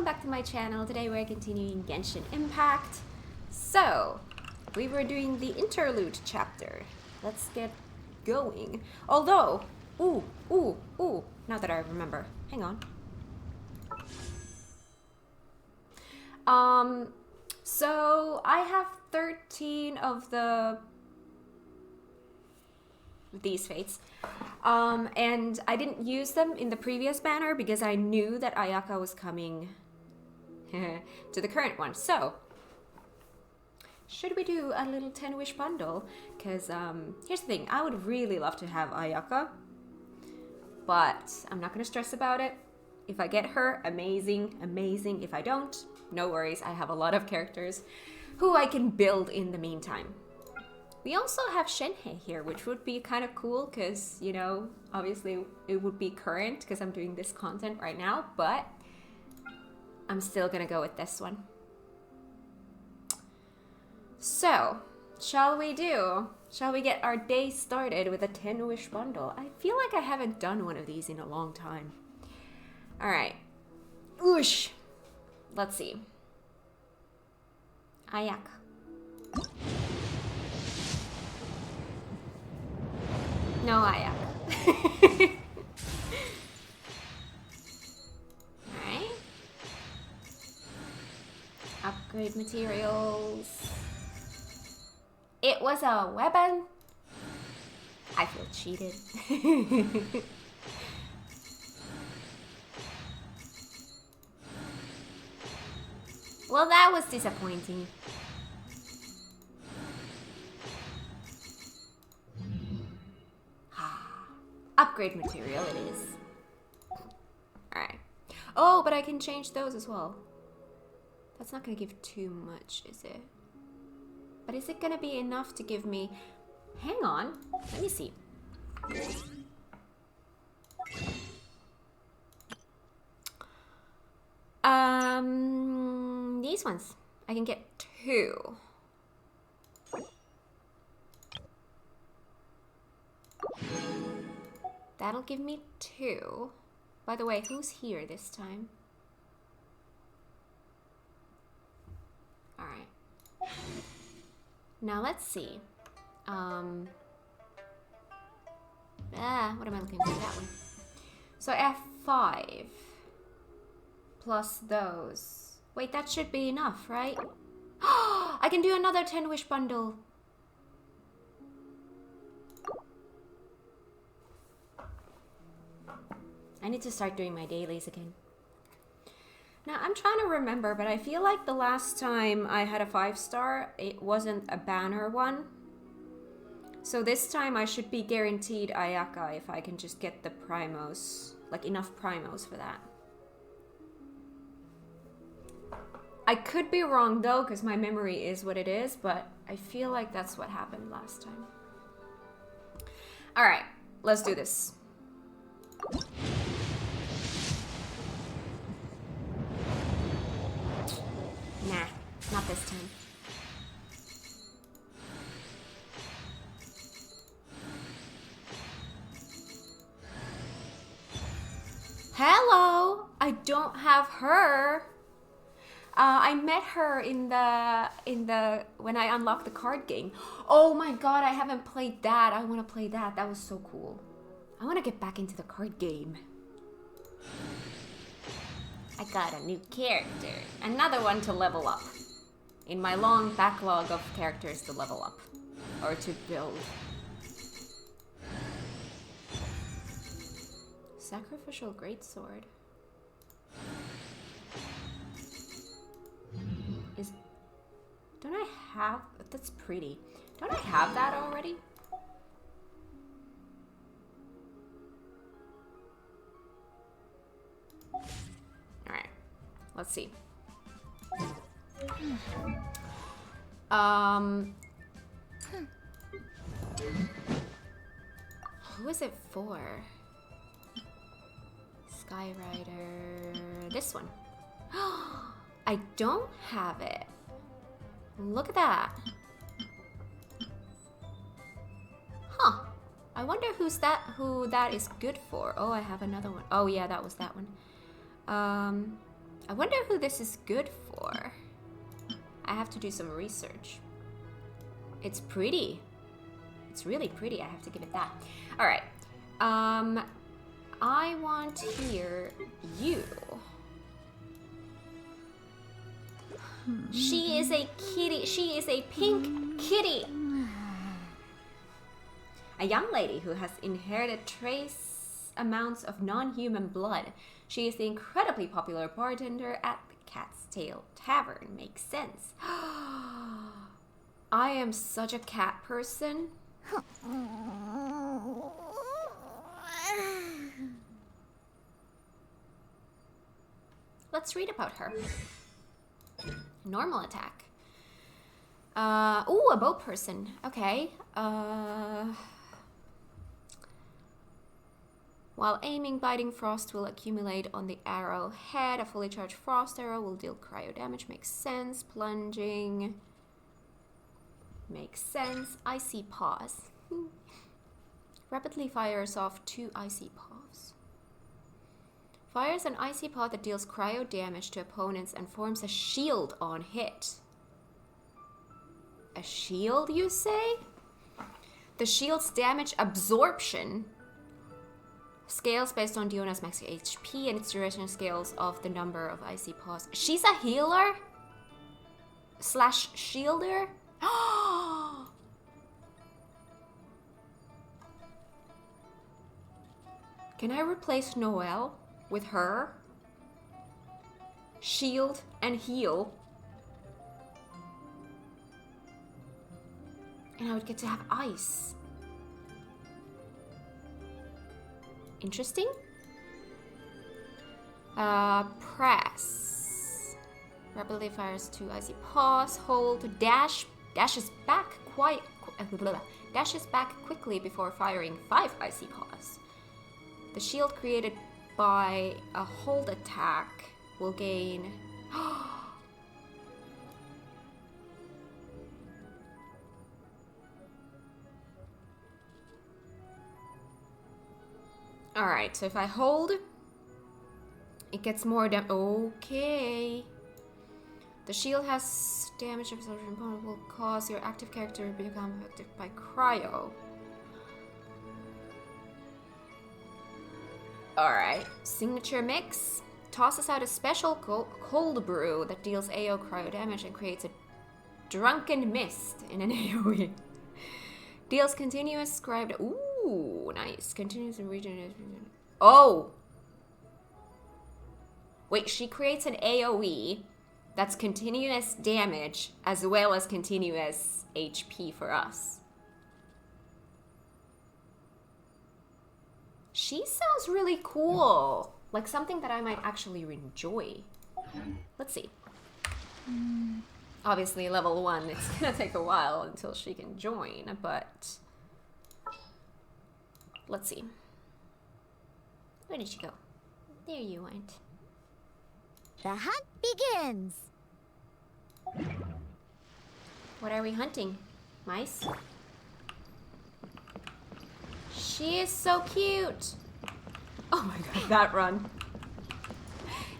back to my channel. Today we're continuing Genshin Impact. So, we were doing the interlude chapter. Let's get going. Although, now that I remember. Hang on. So I have 13 of these fates. And I didn't use them in the previous banner because I knew that Ayaka was coming to the current one. So, should we do a little 10-wish bundle? Because here's the thing, I would really love to have Ayaka, but I'm not going to stress about it. If I get her, amazing, amazing. If I don't, no worries. I have a lot of characters who I can build in the meantime. We also have Shenhe here, which would be kind of cool because, you know, obviously it would be current because I'm doing this content right now, but I'm still gonna go with this one. So, shall we get our day started with a 10-wish bundle? I feel like I haven't done one of these in a long time. All right. Whoosh. Let's see. Ayaka. No Ayaka. Alright. Upgrade materials. It was a weapon. I feel cheated. Well, that was disappointing. Upgrade material it is. Alright. Oh, but I can change those as well. That's not gonna give too much, is it? But is it gonna be enough to give me... Hang on. Let me see. These ones. I can get 2. That'll give me 2. By the way, who's here this time? Alright. Now let's see. What am I looking for? That one. So I have 5. Plus those. Wait, that should be enough, right? I can do another 10-wish bundle. I need to start doing my dailies again. Now, I'm trying to remember, but I feel like the last time I had a 5-star, it wasn't a banner one. So this time I should be guaranteed Ayaka if I can just get the primos, like enough primos for that. I could be wrong though, because my memory is what it is, but I feel like that's what happened last time. Alright, let's do this. Nah, not this time. Hello! I don't have her. I met her in the when I unlocked the card game. Oh my god, I haven't played that. I want to play that. That was so cool. I want to get back into the card game. I got a new character. Another one to level up. In my long backlog of characters to level up. Or to build. Sacrificial Greatsword. Don't I have... That's pretty. Don't I have that already? Alright. Let's see. Who is it for? Skyrider... This one. I don't have it. Look at that. Huh. I wonder who that is good for. Oh, I have another one. Oh yeah, that was that one. I wonder who this is good for. I have to do some research. It's pretty. It's really pretty, I have to give it that. Alright. I want here you. She is a kitty. She is a pink kitty. A young lady who has inherited trace amounts of non-human blood. She is the incredibly popular bartender at the Cat's Tail Tavern. Makes sense. I am such a cat person. Let's read about her. Normal attack. Ooh, a bow person. Okay. While aiming, biting frost will accumulate on the arrow head. A fully charged frost arrow will deal cryo damage. Makes sense. Plunging. Makes sense. Icy paws. Rapidly fires off 2 icy paws. Fires an icy paw that deals cryo damage to opponents and forms a shield on hit. A shield, you say? The shield's damage absorption scales based on Diona's max HP, and its duration scales of the number of icy paws. She's a healer? Slash shielder? Can I replace Noelle with her? Shield and heal. And I would get to have ice. Interesting. Press. Rapidly fires 2 icy paws. Hold. Dash. Dashes back quickly before firing 5 icy paws. The shield created by a hold attack will gain. Alright, so if I hold, it gets more damage. Okay. The shield has damage absorption component will cause your active character to become affected by cryo. Alright, signature mix. Tosses out a special cold brew that deals AO cryo damage and creates a drunken mist in an AoE. Deals continuous scribed. Ooh, nice. Continuous and regeneration. Oh! Wait, she creates an AoE that's continuous damage as well as continuous HP for us. She sounds really cool. Like something that I might actually enjoy. Let's see. Obviously, level 1, it's gonna take a while until she can join, but let's see. Where did she go? There you went. The hunt begins. What are we hunting? Mice? She is so cute. Oh my god, that run.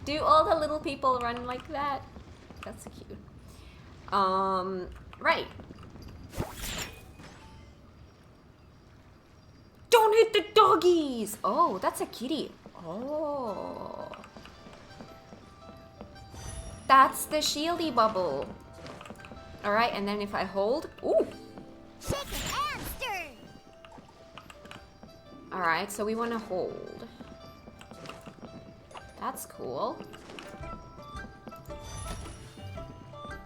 Do all the little people run like that? That's cute. Right. Don't hit the doggies! Oh, that's a kitty. Oh. That's the shieldy bubble. Alright, and then if I hold... Ooh! Shake and stir. Alright, so we want to hold. That's cool.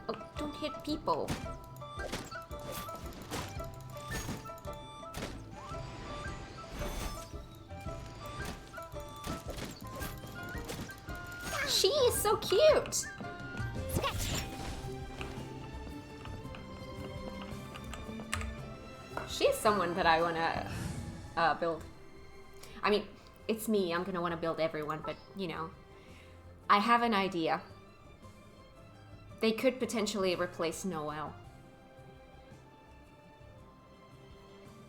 Oh, don't hit people. She is so cute! She's someone that I want to build. I mean, it's me. I'm going to want to build everyone, but, you know, I have an idea. They could potentially replace Noelle.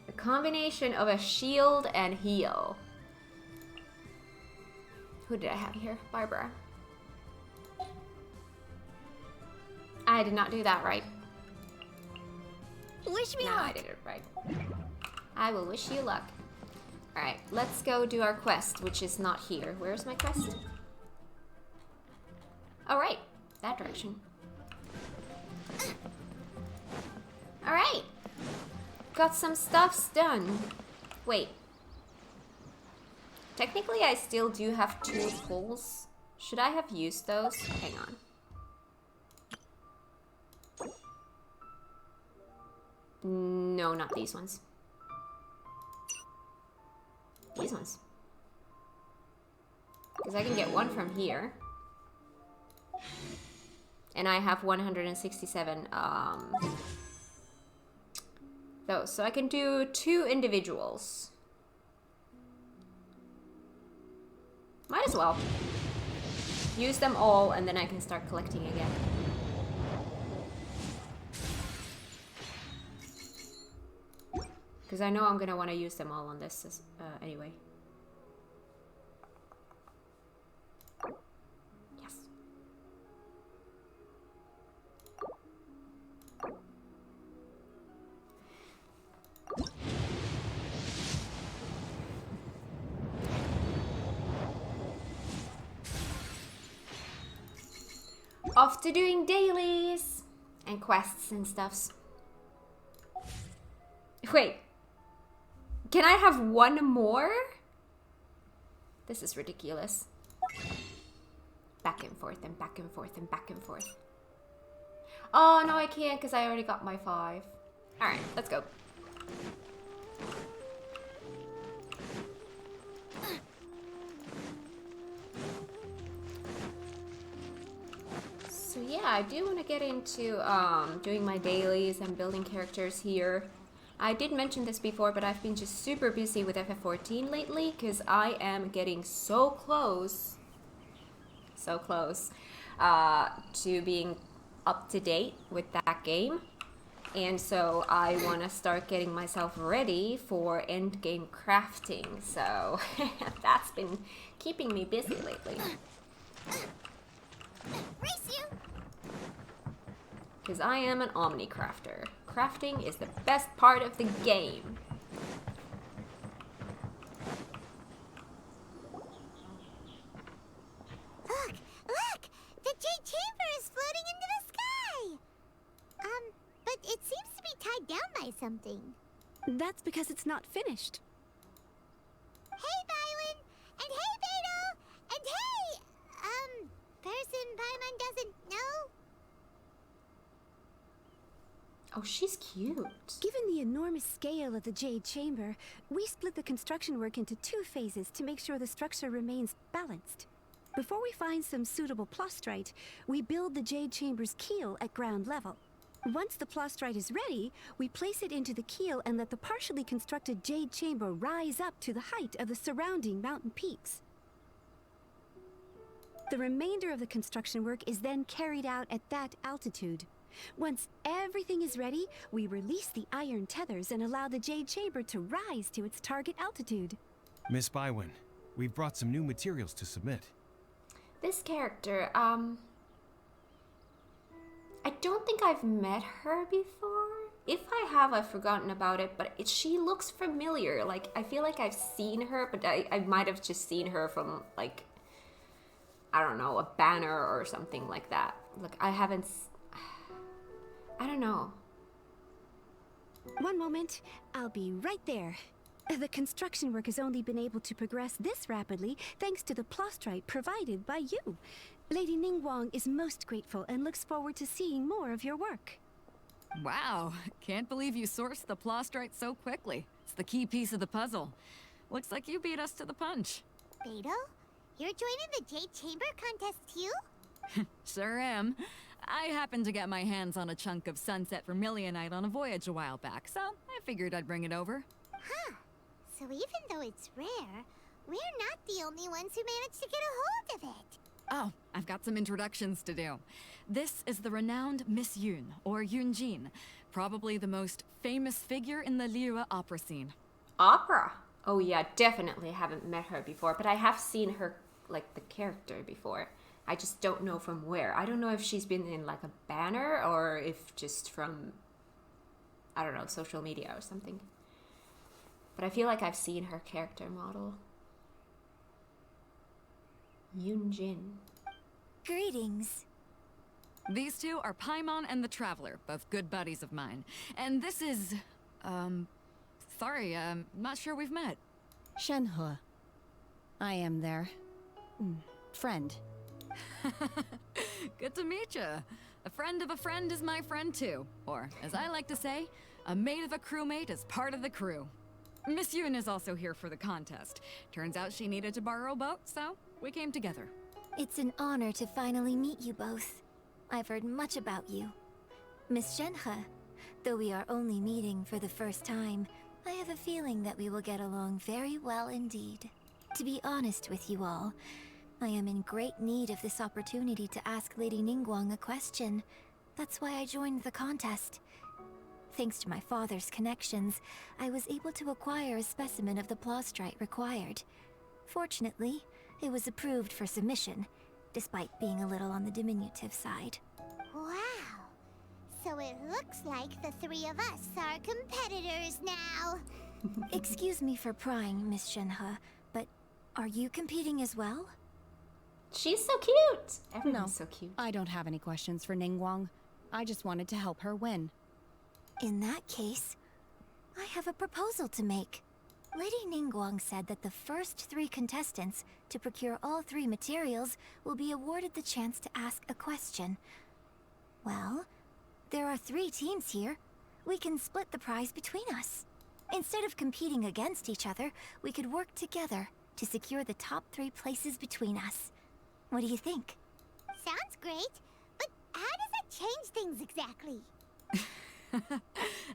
A combination of a shield and heal. Who did I have here? Barbara. I did not do that right. Wish me No, luck. I did it right. I will wish you luck. Alright, let's go do our quest, which is not here. Where's my quest? Oh, right. That direction. Alright. Got some stuffs done. Wait. Technically, I still do have 2 pulls. Should I have used those? Hang on. No, not these ones. These ones. Because I can get 1 from here. And I have 167 those. So I can do 2 individuals. Might as well. Use them all and then I can start collecting again. Because I know I'm going to want to use them all on this anyway. Yes. Off to doing dailies and quests and stuffs. Wait. Can I have 1 more? This is ridiculous. Back and forth and back and forth and back and forth. Oh, no, I can't because I already got my 5. Alright, let's go. So yeah, I do want to get into doing my dailies and building characters here. I did mention this before, but I've been just super busy with FF14 lately because I am getting so close to being up to date with that game. And so I want to start getting myself ready for endgame crafting. So that's been keeping me busy lately. Race you. Because I am an Omni crafter. Crafting is the best part of the game. Look! Look! The Jade Chamber is floating into the sky! But it seems to be tied down by something. That's because it's not finished. Hey, Byron! And hey, Beto! And hey! Person Paimon doesn't know? Oh, she's cute. Given the enormous scale of the Jade Chamber, we split the construction work into 2 phases to make sure the structure remains balanced. Before we find some suitable plastrite, we build the Jade Chamber's keel at ground level. Once the plastrite is ready, we place it into the keel and let the partially constructed Jade Chamber rise up to the height of the surrounding mountain peaks. The remainder of the construction work is then carried out at that altitude. Once everything is ready, we release the iron tethers and allow the Jade Chamber to rise to its target altitude. Miss Bywin, we've brought some new materials to submit. This character, I don't think I've met her before. If I have, I've forgotten about it, but she looks familiar. Like, I feel like I've seen her, but I might have just seen her from, like, I don't know, a banner or something like that. Look, I don't know. One moment, I'll be right there. The construction work has only been able to progress this rapidly thanks to the plastrite provided by you. Lady Ningguang is most grateful and looks forward to seeing more of your work. Wow, can't believe you sourced the plastrite so quickly. It's the key piece of the puzzle. Looks like you beat us to the punch. Beto? You're joining the Jade Chamber contest too? Sure am. I happened to get my hands on a chunk of sunset vermilionite on a voyage a while back, so I figured I'd bring it over. Huh. So even though it's rare, we're not the only ones who managed to get a hold of it. Oh, I've got some introductions to do. This is the renowned Miss Yun, or Yunjin, probably the most famous figure in the Liyue opera scene. Opera? Oh yeah, definitely haven't met her before, but I have seen her, like, the character before. I just don't know from where. I don't know if she's been in like a banner or if just from, I don't know, social media or something. But I feel like I've seen her character model. Yunjin. Greetings. These two are Paimon and the Traveler, both good buddies of mine. And this is, sorry, not sure we've met. Shenhe. I am their friend. Good to meet you. A friend of a friend is my friend too. Or, as I like to say, a mate of a crewmate is part of the crew. Miss Yoon is also here for the contest. Turns out she needed to borrow a boat, so we came together. It's an honor to finally meet you both. I've heard much about you. Miss Shenhe, though we are only meeting for the first time, I have a feeling that we will get along very well indeed. To be honest with you all, I am in great need of this opportunity to ask Lady Ningguang a question. That's why I joined the contest. Thanks to my father's connections, I was able to acquire a specimen of the plaustrite required. Fortunately, it was approved for submission, despite being a little on the diminutive side. Wow. So it looks like the three of us are competitors now. Excuse me for prying, Miss Shenhe, but are you competing as well? She's so cute. Everyone's so cute. I don't have any questions for Ningguang. I just wanted to help her win. In that case, I have a proposal to make. Lady Ningguang said that the first 3 contestants to procure all 3 materials will be awarded the chance to ask a question. Well, there are 3 teams here. We can split the prize between us. Instead of competing against each other, we could work together to secure the top 3 places between us. What do you think? Sounds great, but how does that change things exactly?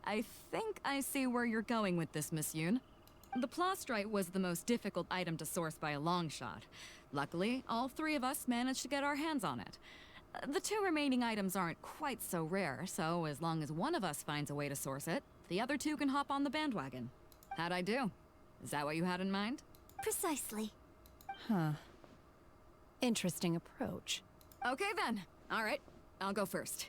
I think I see where you're going with this, Miss Yoon. The plaustrite was the most difficult item to source by a long shot. Luckily, all 3 of us managed to get our hands on it. The 2 remaining items aren't quite so rare, so as long as one of us finds a way to source it, the other 2 can hop on the bandwagon. How'd I do? Is that what you had in mind? Precisely. Huh. Interesting approach. Okay then. All right, I'll go first.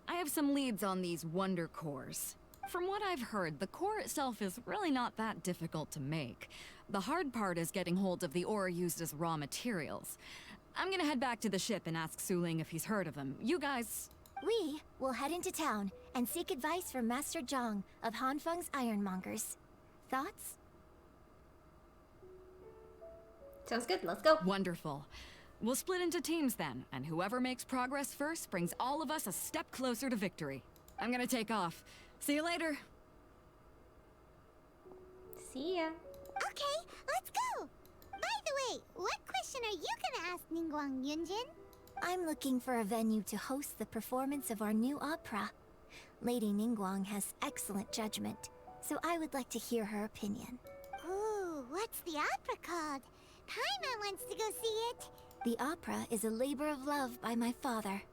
I have some leads on these wonder cores. From what I've heard, the core itself is really not that difficult to make. The hard part is getting hold of the ore used as raw materials. I'm gonna head back to the ship and ask Suling if he's heard of them. You guys... We will head into town and seek advice from Master Zhang of Hanfeng's Ironmongers. Thoughts? Sounds good. Let's go. Wonderful. We'll split into teams then, and whoever makes progress first brings all of us a step closer to victory. I'm gonna take off. See you later. See ya. Okay, let's go. By the way, what question are you gonna ask Ningguang Yunjin? I'm looking for a venue to host the performance of our new opera. Lady Ningguang has excellent judgment, so I would like to hear her opinion. Ooh, what's the opera called? Paimon wants to go see it. The opera is a labor of love by my father.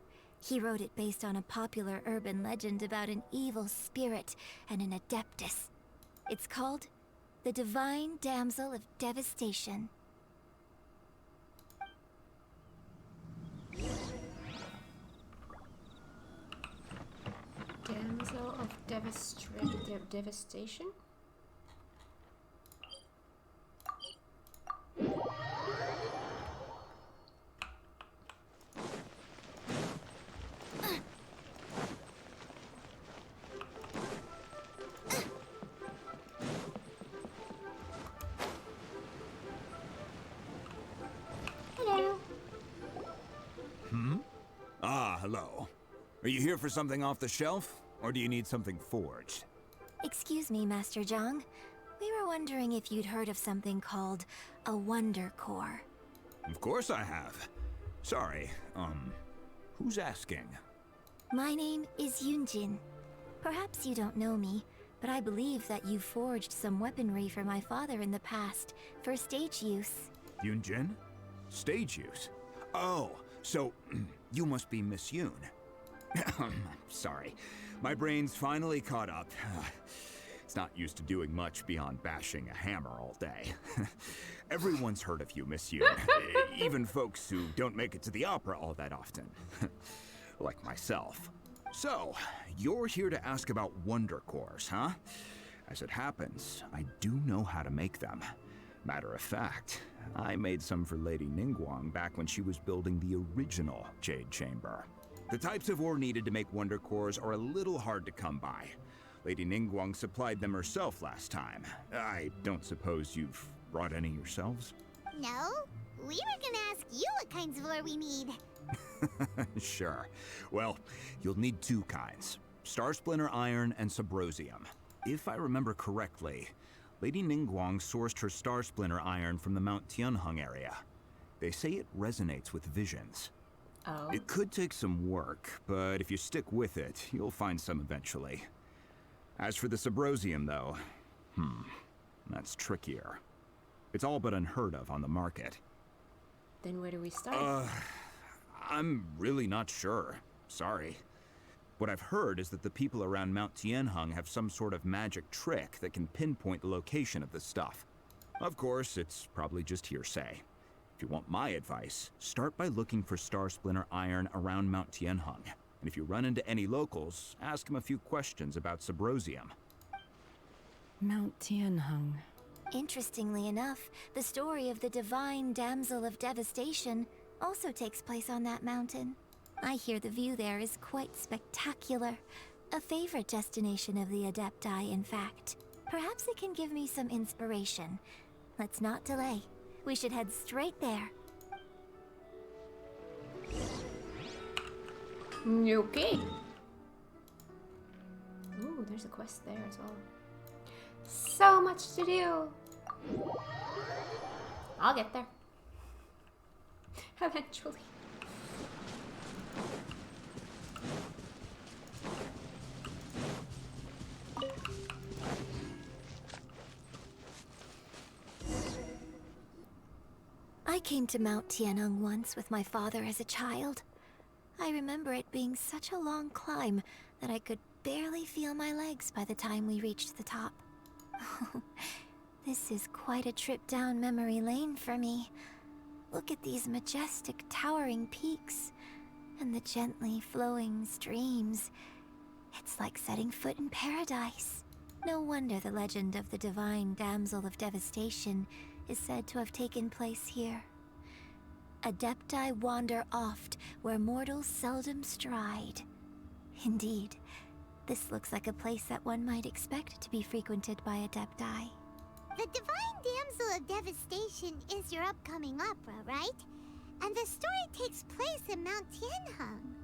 He wrote it based on a popular urban legend about an evil spirit and an adeptus. It's called The Divine Damsel of Devastation. Damsel of Devastation? Hello. Hello. Are you here for something off the shelf, or do you need something forged? Excuse me, Master Zhang. We were wondering if you'd heard of something called a Wonder Core. Of course I have. Sorry, who's asking? My name is Yunjin. Perhaps you don't know me, but I believe that you forged some weaponry for my father in the past, for stage use. Yunjin? Stage use? Oh, so you must be Miss Yoon. Sorry, my brain's finally caught up. It's not used to doing much beyond bashing a hammer all day. Everyone's heard of you, Miss Yoon. Even folks who don't make it to the opera all that often. Like myself. So, you're here to ask about Wonder Cores, huh? As it happens, I do know how to make them. Matter of fact, I made some for Lady Ningguang back when she was building the original Jade Chamber. The types of ore needed to make Wonder Cores are a little hard to come by. Lady Ningguang supplied them herself last time. I don't suppose you've brought any yourselves? No, we were gonna ask you what kinds of ore we need. Sure. Well, you'll need two kinds. Star Splinter Iron and Subrosium. If I remember correctly, Lady Ningguang sourced her Star Splinter Iron from the Mount Tianheng area. They say it resonates with visions. Oh. It could take some work, but if you stick with it, you'll find some eventually. As for the Subrosium, though, that's trickier. It's all but unheard of on the market. Then where do we start? I'm really not sure. Sorry. What I've heard is that the people around Mount Tianheng have some sort of magic trick that can pinpoint the location of the stuff. Of course, it's probably just hearsay. If you want my advice, start by looking for Star Splinter Iron around Mount Tianheng. And if you run into any locals, ask them a few questions about Subrosium. Mount Tianheng. Interestingly enough, the story of the divine damsel of devastation also takes place on that mountain. I hear the view there is quite spectacular. A favorite destination of the Adepti, in fact. Perhaps it can give me some inspiration. Let's not delay. We should head straight there. Okay. Ooh, there's a quest there as well. So much to do. I'll get there. Eventually. I came to Mount Tianheng once with my father as a child. I remember it being such a long climb that I could barely feel my legs by the time we reached the top. This is quite a trip down memory lane for me. Look at these majestic towering peaks and the gently flowing streams. It's like setting foot in paradise. No wonder the legend of the divine damsel of devastation is said to have taken place here. Adepti wander oft where mortals seldom stride. Indeed, this looks like a place that one might expect to be frequented by Adepti. The Divine Damsel of Devastation is your upcoming opera, right? And the story takes place in Mount Tianheng.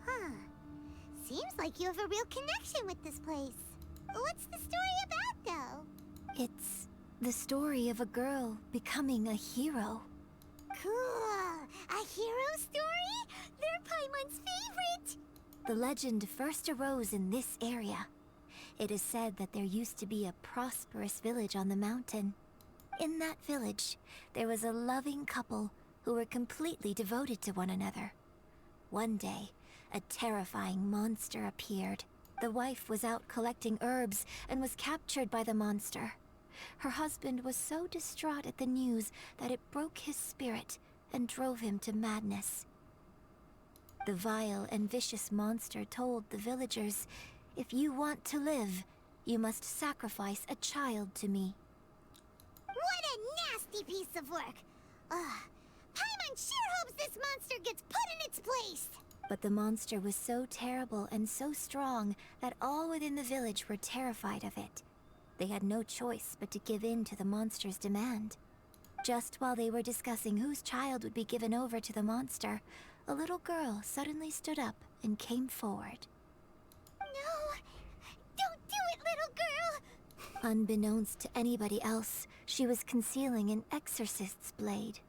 Huh. Seems like you have a real connection with this place. What's the story about, though? It's the story of a girl becoming a hero. Cool. A hero story? They're Paimon's favorite. The legend first arose in this area. It is said that there used to be a prosperous village on the mountain. In that village, there was a loving couple who were completely devoted to one another. One day, a terrifying monster appeared. The wife was out collecting herbs and was captured by the monster. Her husband was so distraught at the news that it broke his spirit and drove him to madness. The vile and vicious monster told the villagers, "If you want to live, you must sacrifice a child to me." What a nasty piece of work! Ugh. Paimon sure hopes this monster gets put in its place! But the monster was so terrible and so strong that all within the village were terrified of it. They had no choice but to give in to the monster's demand. Just while they were discussing whose child would be given over to the monster, a little girl suddenly stood up and came forward. No! Don't do it, little girl! Unbeknownst to anybody else, she was concealing an exorcist's blade.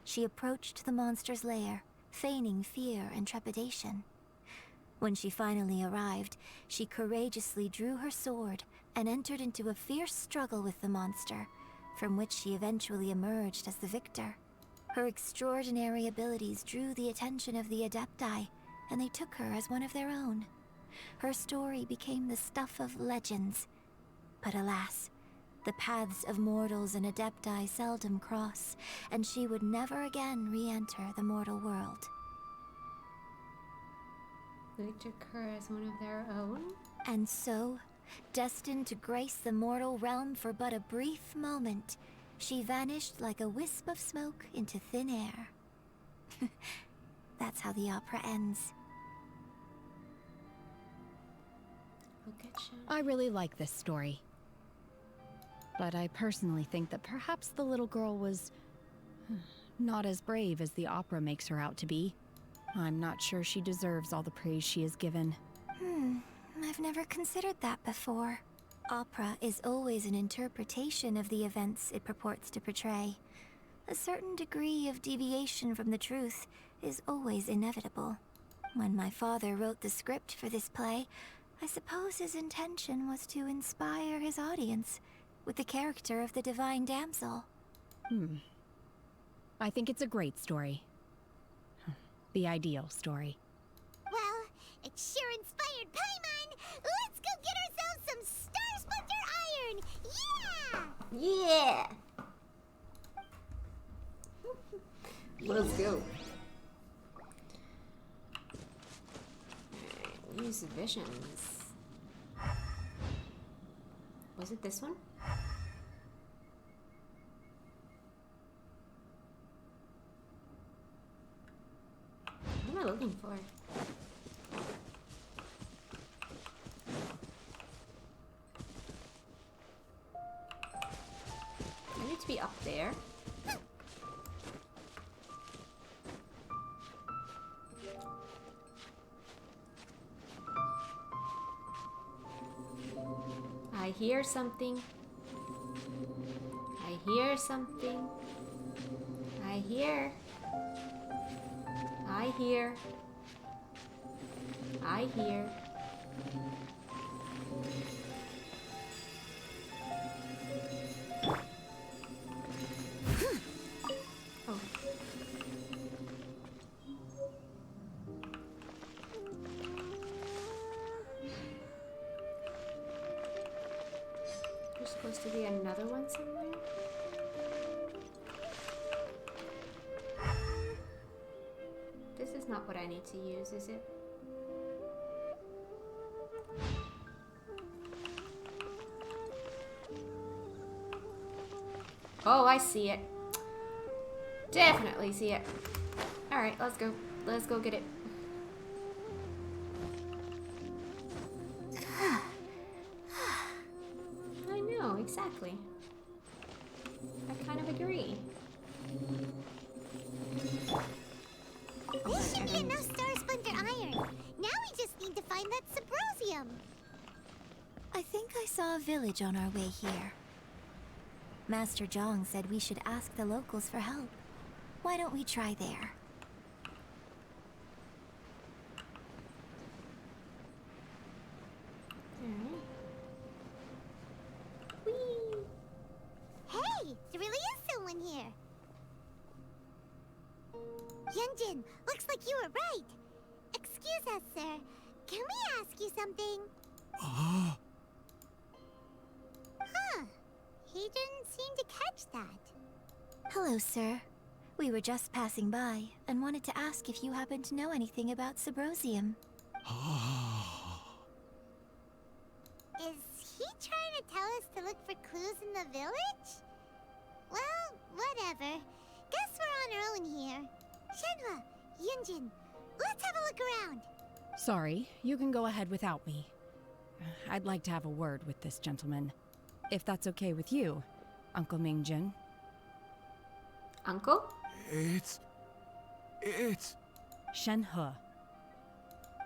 She approached the monster's lair, feigning fear and trepidation. When she finally arrived, she courageously drew her sword and entered into a fierce struggle with the monster, from which she eventually emerged as the victor. Her extraordinary abilities drew the attention of the Adepti, and they took her as one of their own. Her story became the stuff of legends. But alas, the paths of mortals and adepti seldom cross, and she would never again re-enter the mortal world. They took her as one of their own? And so, destined to grace the mortal realm for but a brief moment, she vanished like a wisp of smoke into thin air. That's how the opera ends. I'll get you. I really like this story. But I personally think that perhaps the little girl was not as brave as the opera makes her out to be. I'm not sure she deserves all the praise she is given. I've never considered that before. Opera is always an interpretation of the events it purports to portray. A certain degree of deviation from the truth is always inevitable. When my father wrote the script for this play, I suppose his intention was to inspire his audience with the character of the divine damsel. I think it's a great story. The ideal story. Well, it sure inspired Paimon! Let's go get ourselves some Star Splinter Iron! Yeah! Yeah! Let's go. Use visions. Was it this one? What am I looking for? I need to be up there. I hear something. I hear something. I hear. I hear. I hear. Oh. There's supposed to be another one somewhere. This is not what I need to use, is it? Oh, I see it. Definitely see it. Alright, let's go. Let's go get it. I know, exactly. I kind of agree. This should be enough Star Splinter Iron. Now we just need to find that Subrosium. I think I saw a village on our way here. Master Zhang said we should ask the locals for help. Why don't we try there? Alright. Whee! Hey, there really is someone here. Yunjin, looks like you were right. Excuse us, sir. Can we ask you something? Huh. He didn't seem to catch that. Hello, sir. We were just passing by and wanted to ask if you happen to know anything about Subrosium. Is he trying to tell us to look for clues in the village? Well, whatever. Guess we're on our own here. Shenhua, Yunjin, let's have a look around. Sorry, you can go ahead without me. I'd like to have a word with this gentleman. If that's okay with you, Uncle Mingjin. Uncle? It's Shenhe.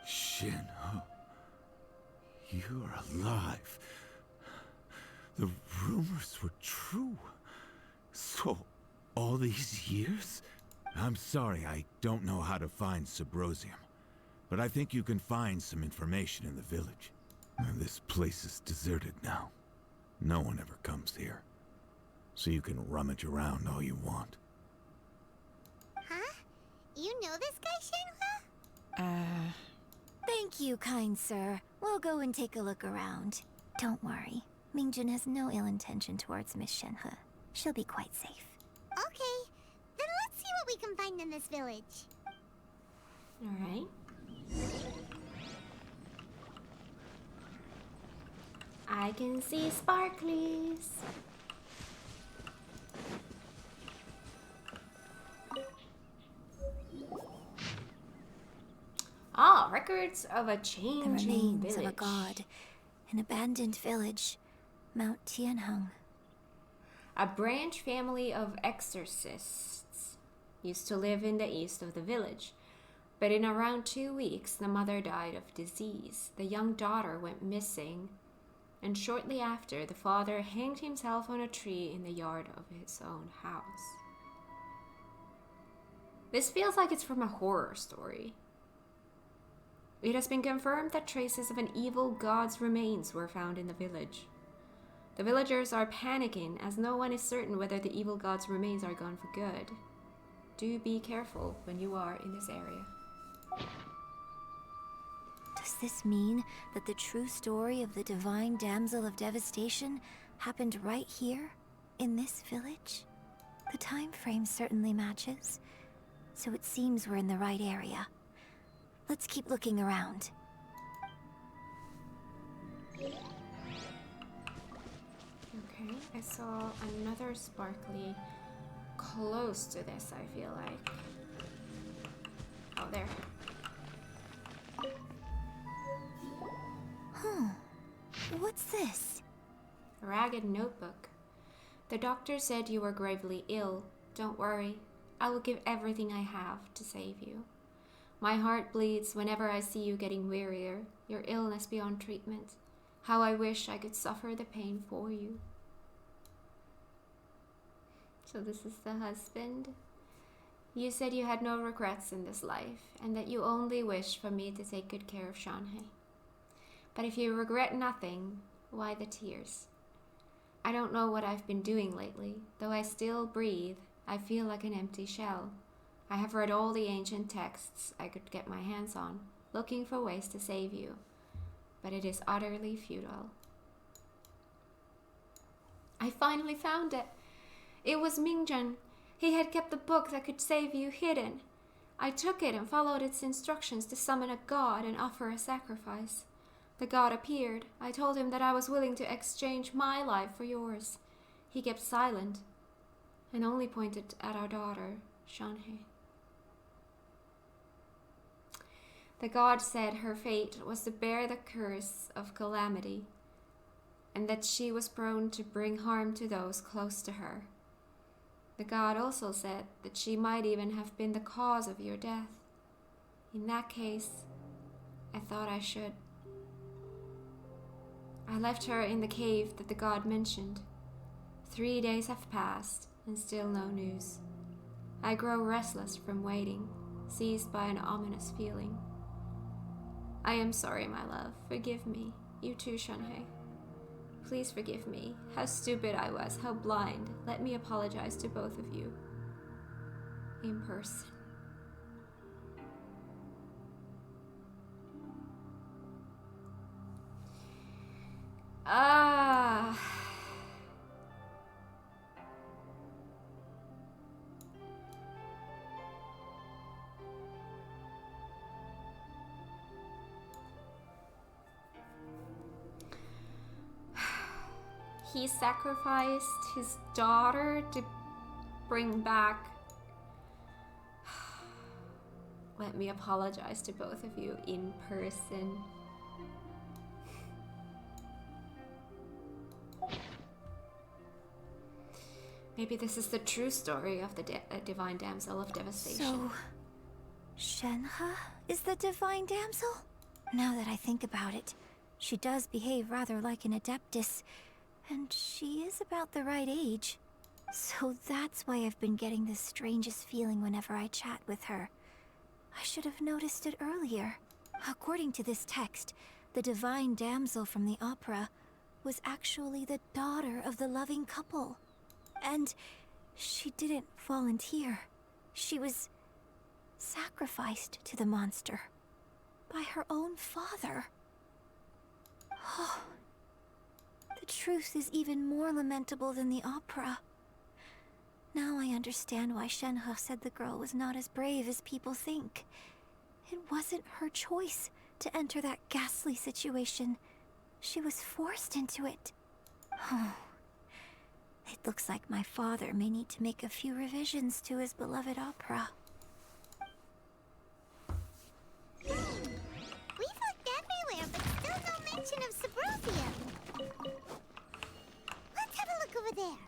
Shinho. You're alive. The rumors were true. So, all these years? I'm sorry, I don't know how to find Subrosium. But I think you can find some information in the village. This place is deserted now. No one ever comes here. So you can rummage around all you want. Huh? You know this guy, Shenhua? Thank you, kind sir. We'll go and take a look around. Don't worry. Mingjun has no ill intention towards Miss Shenhe. She'll be quite safe. Okay, then let's see what we can find in this village. Alright. I can see sparklies. Ah, records of a The changing remains village. of a god. An abandoned village. Mount Tianheng. A branch family of exorcists used to live in the east of the village. But in around 2 weeks, the mother died of disease. The young daughter went missing. And shortly after, the father hanged himself on a tree in the yard of his own house. This feels like it's from a horror story. It has been confirmed that traces of an evil god's remains were found in the village. The villagers are panicking as no one is certain whether the evil god's remains are gone for good. Do be careful when you are in this area. Does this mean that the true story of the divine damsel of devastation happened right here, in this village? The time frame certainly matches, so it seems we're in the right area. Let's keep looking around. Okay, I saw another sparkly close to this, I feel like. Oh, there. What's this? A ragged notebook. The doctor said you were gravely ill. Don't worry. I will give everything I have to save you. My heart bleeds whenever I see you getting wearier, your illness beyond treatment. How I wish I could suffer the pain for you. So this is the husband. You said you had no regrets in this life, and that you only wish for me to take good care of Shanhei. But if you regret nothing, why the tears? I don't know what I've been doing lately. Though I still breathe, I feel like an empty shell. I have read all the ancient texts I could get my hands on, looking for ways to save you. But it is utterly futile. I finally found it. It was Mingjun. He had kept the book that could save you hidden. I took it and followed its instructions to summon a god and offer a sacrifice. The god appeared. I told him that I was willing to exchange my life for yours. He kept silent and only pointed at our daughter, Shanhei. The god said her fate was to bear the curse of calamity, and that she was prone to bring harm to those close to her. The god also said that she might even have been the cause of your death. In that case, I thought I should. I left her in the cave that the god mentioned. 3 days have passed, and still no news. I grow restless from waiting, seized by an ominous feeling. I am sorry, my love. Forgive me. You too, Shanhei. Please forgive me. How stupid I was, how blind. Let me apologize to both of you. In person. Ah. He sacrificed his daughter to bring back. Let me apologize to both of you in person. Maybe this is the true story of the divine damsel of devastation. So, Shenhe is the divine damsel? Now that I think about it, she does behave rather like an adeptus, and she is about the right age. So that's why I've been getting the strangest feeling whenever I chat with her. I should have noticed it earlier. According to this text, the divine damsel from the opera was actually the daughter of the loving couple. And she didn't volunteer. She was sacrificed to the monster by her own father. Oh, the truth is even more lamentable than the opera. Now I understand why Shenhe said the girl was not as brave as people think. It wasn't her choice to enter that ghastly situation. She was forced into it. It looks like my father may need to make a few revisions to his beloved opera. We've looked everywhere, but still no mention of Subrosium. Let's have a look over there.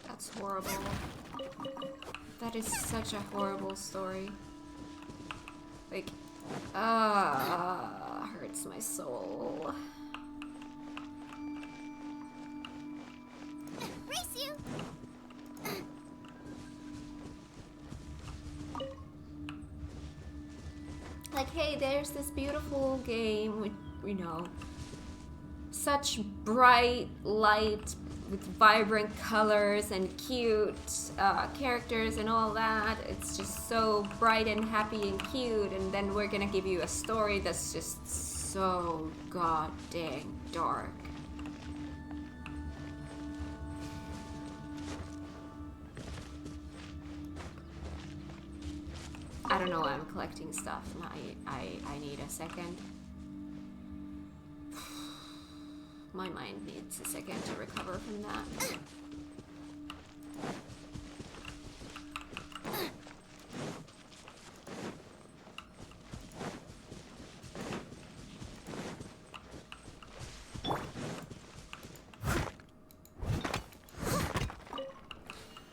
That's horrible. That is such a horrible story. Like, hurts my soul. Race you! Like, hey, there's this beautiful game with, you know, such bright light with vibrant colors and cute characters and all that. It's just so bright and happy and cute, and then we're gonna give you a story that's just so goddamn dark. I don't know why I'm collecting stuff. I need a second. My mind needs a second to recover from that.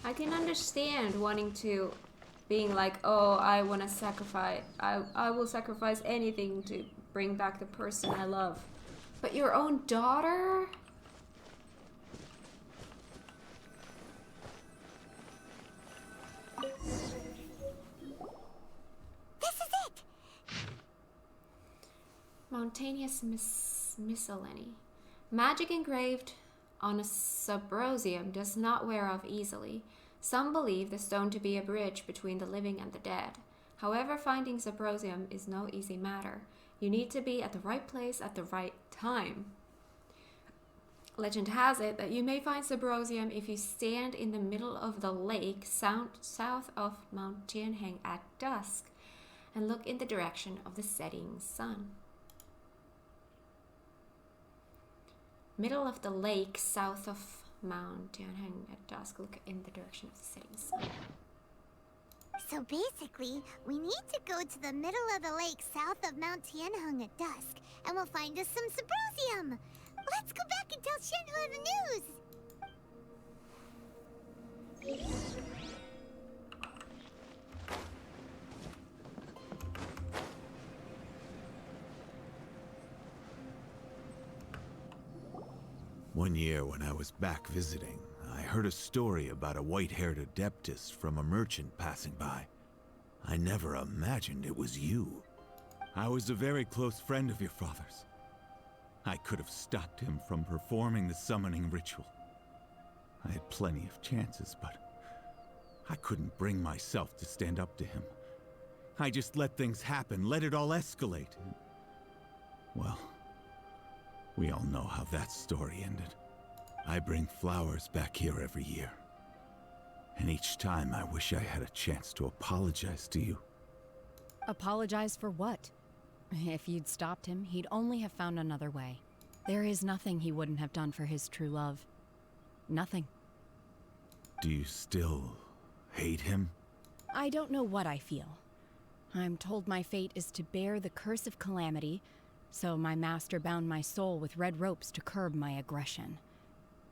I can understand wanting to, being like, oh, I want to sacrifice, I will sacrifice anything to bring back the person I love. But your own daughter? This is it! Mountainous miscellany. Magic engraved on a subrosium does not wear off easily. Some believe the stone to be a bridge between the living and the dead. However, finding subrosium is no easy matter. You need to be at the right place at the right time. Legend has it that you may find subrosium if you stand in the middle of the lake south of Mount Tianheng at dusk and look in the direction of the setting sun. Middle of the lake south of Mount Tianheng at dusk, look in the direction of the setting sun. So basically, we need to go to the middle of the lake south of Mount Tianheng at dusk, and we'll find us some subrosium. Let's go back and tell Shenhe the news. One year when I was back visiting, I heard a story about a white-haired adeptess from a merchant passing by. I never imagined it was you. I was a very close friend of your father's. I could have stopped him from performing the summoning ritual. I had plenty of chances, but I couldn't bring myself to stand up to him. I just let things happen, let it all escalate. Well, we all know how that story ended. I bring flowers back here every year. And each time I wish I had a chance to apologize to you. Apologize for what? If you'd stopped him, he'd only have found another way. There is nothing he wouldn't have done for his true love. Nothing. Do you still hate him? I don't know what I feel. I'm told my fate is to bear the curse of calamity, so my master bound my soul with red ropes to curb my aggression.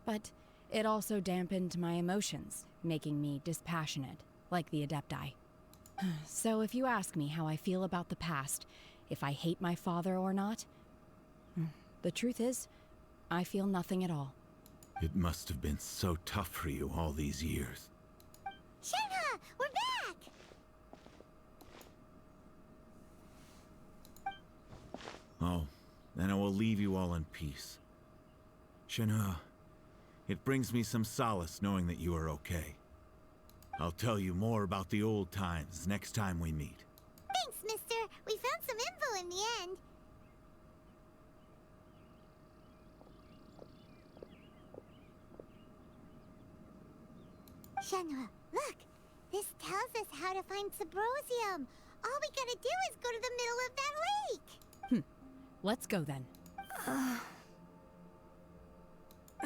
But it also dampened my emotions, making me dispassionate, like the Adepti. So if you ask me how I feel about the past, if I hate my father or not, the truth is, I feel nothing at all. It must have been so tough for you all these years. Shenhe, we're back! Oh, then I will leave you all in peace. Shenhe, it brings me some solace knowing that you are okay. I'll tell you more about the old times next time we meet. Thanks, mister. We found some info in the end. Shenhua, look! This tells us how to find Subrosium. All we gotta do is go to the middle of that lake. Let's go then.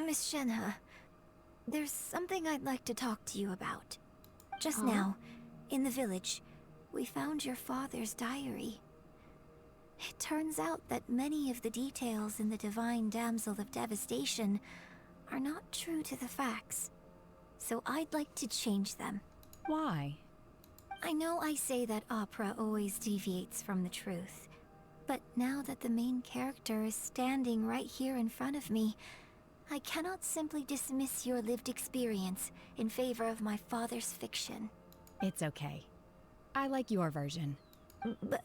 Miss Shenhe, there's something I'd like to talk to you about. Just now, in the village, we found your father's diary. It turns out that many of the details in the Divine Damsel of Devastation are not true to the facts. So I'd like to change them. Why? I know I say that opera always deviates from the truth, but now that the main character is standing right here in front of me, I cannot simply dismiss your lived experience in favor of my father's fiction. It's okay. I like your version. But,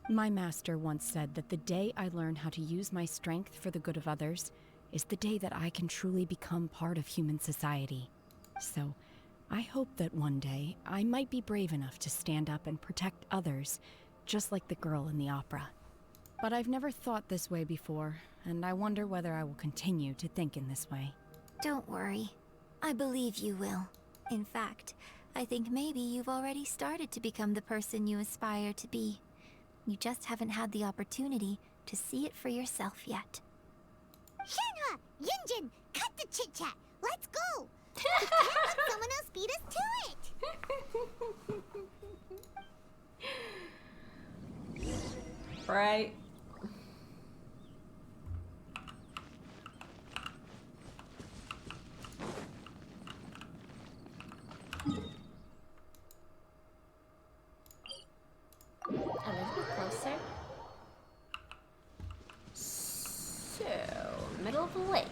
My master once said that the day I learn how to use my strength for the good of others is the day that I can truly become part of human society. So, I hope that one day I might be brave enough to stand up and protect others, just like the girl in the opera. But I've never thought this way before, and I wonder whether I will continue to think in this way. don't worry. I believe you will. In fact, I think maybe you've already started to become the person you aspire to be. You just haven't had the opportunity to see it for yourself yet. Shenhua! Yunjin! Cut the chit-chat! Let's go! We can't let someone else beat us to it! Right. A little bit closer. So, middle of the lake.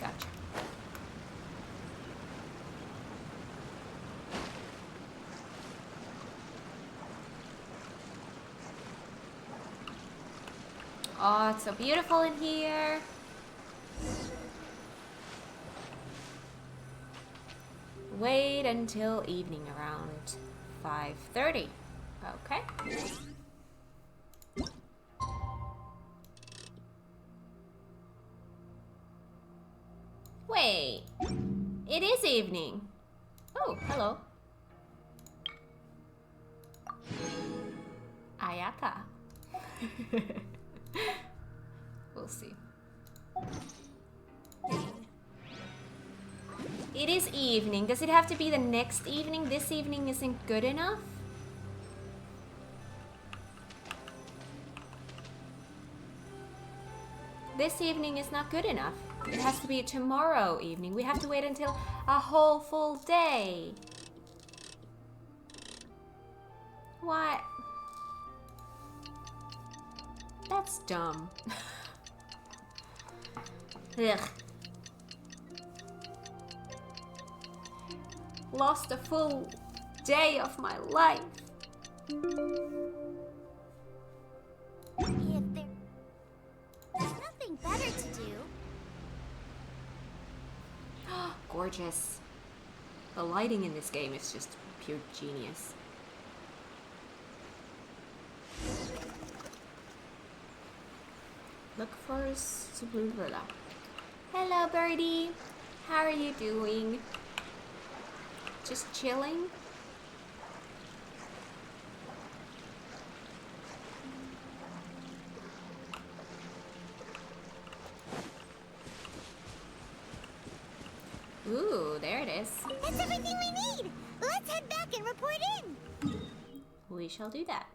Gotcha. Oh, it's so beautiful in here. Wait until evening around 5:30. Okay. Wait. It is evening. Oh, hello. Ayaka. We'll see. It is evening. Does it have to be the next evening? This evening isn't good enough? This evening is not good enough. It has to be tomorrow evening. We have to wait until a whole full day. What? That's dumb. Ugh. Lost a full day of my life. If there's nothing better to do. Gorgeous. The lighting in this game is just pure genius. Look for Subrula. Hello, birdie. How are you doing? Just chilling? Ooh, there it is. That's everything we need! Let's head back and report in! We shall do that.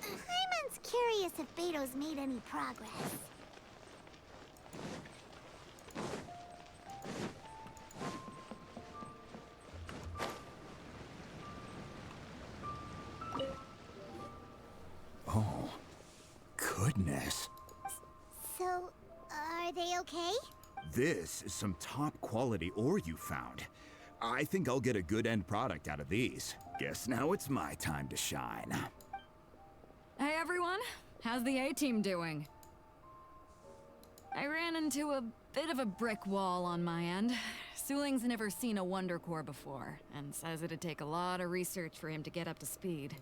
Hyman's curious if Beto's made any progress. Oh, goodness. So, are they okay? This is some top quality ore you found. I think I'll get a good end product out of these. Guess now it's my time to shine. Hey everyone! How's the A-team doing? I ran into a bit of a brick wall on my end. Suling's never seen a Wonder Core before, and says it'd take a lot of research for him to get up to speed.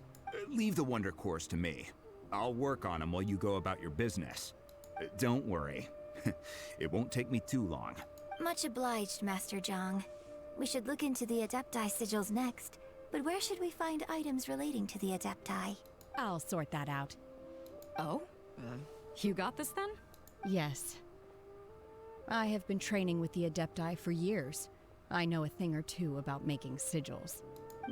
Leave the Wonder Cores to me. I'll work on them while you go about your business. Don't worry. It won't take me too long. Much obliged, Master Zhang. We should look into the Adepti sigils next, but where should we find items relating to the Adepti? I'll sort that out. Oh? You got this then? Yes. I have been training with the Adepti for years. I know a thing or two about making sigils.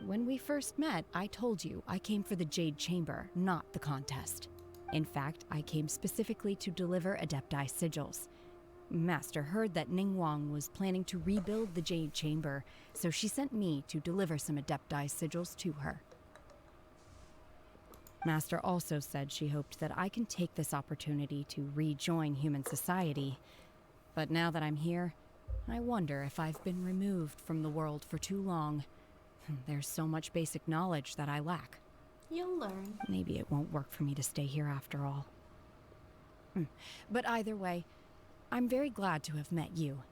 When we first met, I told you I came for the Jade Chamber, not the contest. In fact, I came specifically to deliver Adepti sigils. Master heard that Ningguang was planning to rebuild the Jade Chamber, so she sent me to deliver some Adepti sigils to her. Master also said she hoped that I can take this opportunity to rejoin human society. But now that I'm here, I wonder if I've been removed from the world for too long. There's so much basic knowledge that I lack. You'll learn. Maybe it won't work for me to stay here after all. But either way, I'm very glad to have met you.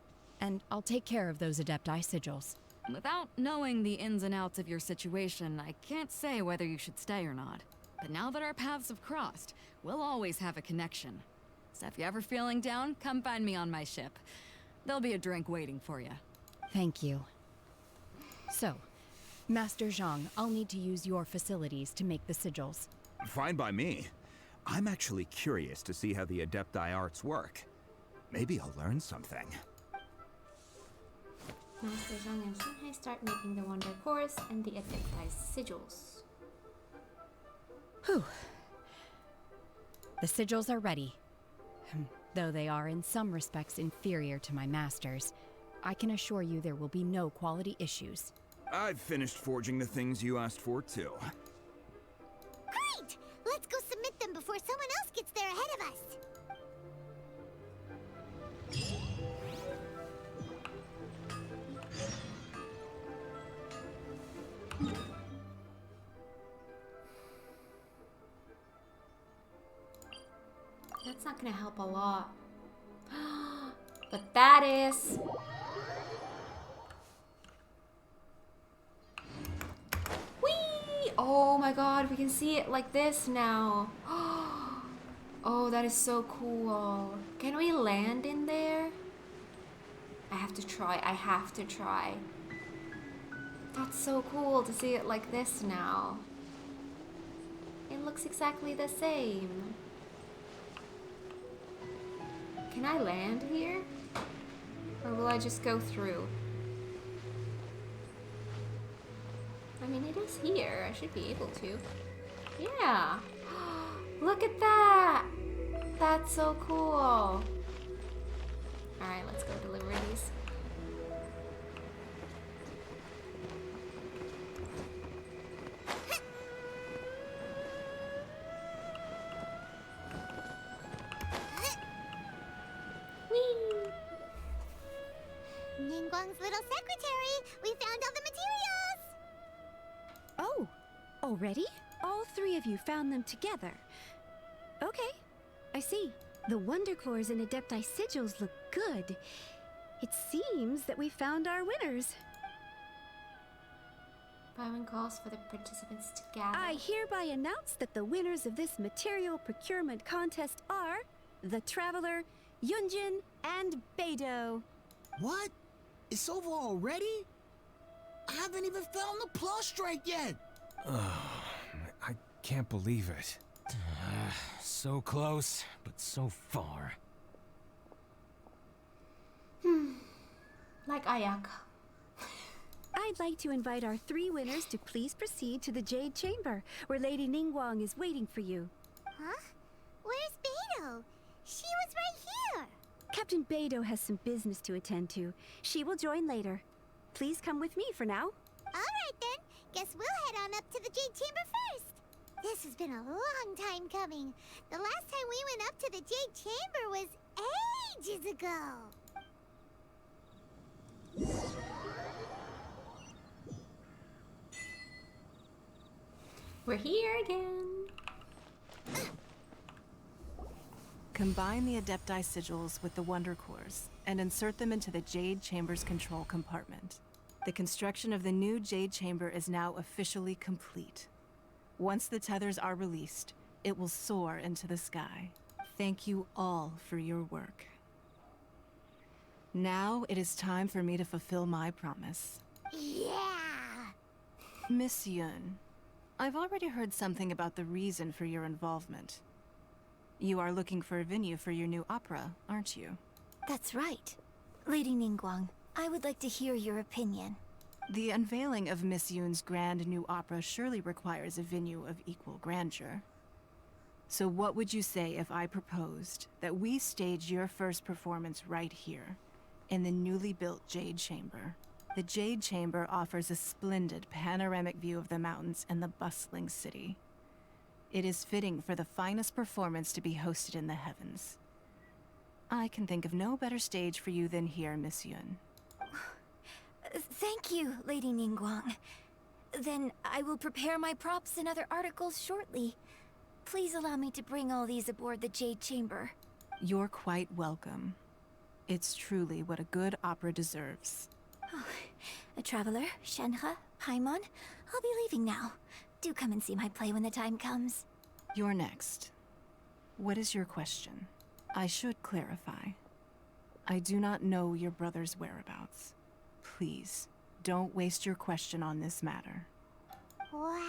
And I'll take care of those Adepti sigils. Without knowing the ins and outs of your situation, I can't say whether you should stay or not. But now that our paths have crossed, we'll always have a connection. So if you're ever feeling down, come find me on my ship. There'll be a drink waiting for you. Thank you. So, Master Zhang, I'll need to use your facilities to make the sigils. Fine by me. I'm actually curious to see how the Adepti arts work. Maybe I'll learn something. Master Zhang and Shinhei start making the Wonder Cores and the Adepti sigils. Whew. The sigils are ready. Though they are in some respects inferior to my master's, I can assure you there will be no quality issues. I've finished forging the things you asked for, too. Great! Let's go submit them before someone else gets there ahead of us. That's not gonna help a lot. But that is. Whee! Oh my god, we can see it like this now. Oh, that is so cool. Can we land in there? I have to try. I have to try. That's so cool to see it like this now. It looks exactly the same. Can I land here? Or will I just go through? I mean, it is here. I should be able to. Yeah. Look at that. That's so cool. Alright, let's go deliver these. Ningguang's little secretary! We found all the materials! Oh, already? All three of you found them together. Okay, I see. The Wonder Cores and Adepti sigils look good. It seems that we found our winners. Byron calls for the participants to gather. I hereby announce that the winners of this material procurement contest are the Traveler, Yunjin, and Beidou. What? It's over already? I haven't even found the plush-strike yet! I can't believe it. So close, but so far. Like Ayaka. I'd like to invite our three winners to please proceed to the Jade Chamber, where Lady Ningguang is waiting for you. Huh? Where's Beidou? She was right here! Captain Beidou has some business to attend to. She will join later. Please come with me for now. Alright then, guess we'll head on up to the Jade Chamber first. This has been a long time coming. The last time we went up to the Jade Chamber was ages ago. We're here again. Combine the Adepti sigils with the Wonder Cores and insert them into the Jade Chamber's control compartment. The construction of the new Jade Chamber is now officially complete. Once the tethers are released, it will soar into the sky. Thank you all for your work. Now it is time for me to fulfill my promise. Yeah! Miss Yun, I've already heard something about the reason for your involvement. You are looking for a venue for your new opera, aren't you? That's right. Lady Ningguang, I would like to hear your opinion. The unveiling of Miss Yun's grand new opera surely requires a venue of equal grandeur. So what would you say if I proposed that we stage your first performance right here, in the newly built Jade Chamber? The Jade Chamber offers a splendid panoramic view of the mountains and the bustling city. It is fitting for the finest performance to be hosted in the heavens. I can think of no better stage for you than here, Miss Yun. Thank you, Lady Ningguang. Then I will prepare my props and other articles shortly. Please allow me to bring all these aboard the Jade Chamber. You're quite welcome. It's truly what a good opera deserves. A traveler, Shenhe, Paimon, I'll be leaving now. Do come and see my play when the time comes. You're next. What is your question? I should clarify. I do not know your brother's whereabouts. Please, don't waste your question on this matter. Wow.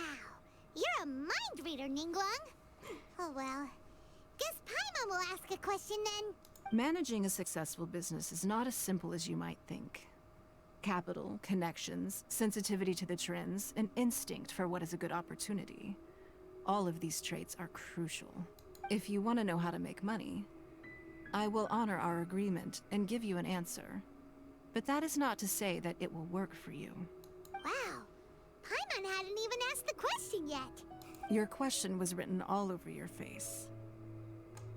You're a mind reader, Ningguang. Oh well. Guess Paimon will ask a question then. Managing a successful business is not as simple as you might think. Capital, connections, sensitivity to the trends, and instinct for what is a good opportunity. All of these traits are crucial. If you want to know how to make money, I will honor our agreement and give you an answer. But that is not to say that it will work for you. Wow. Paimon hadn't even asked the question yet. Your question was written all over your face.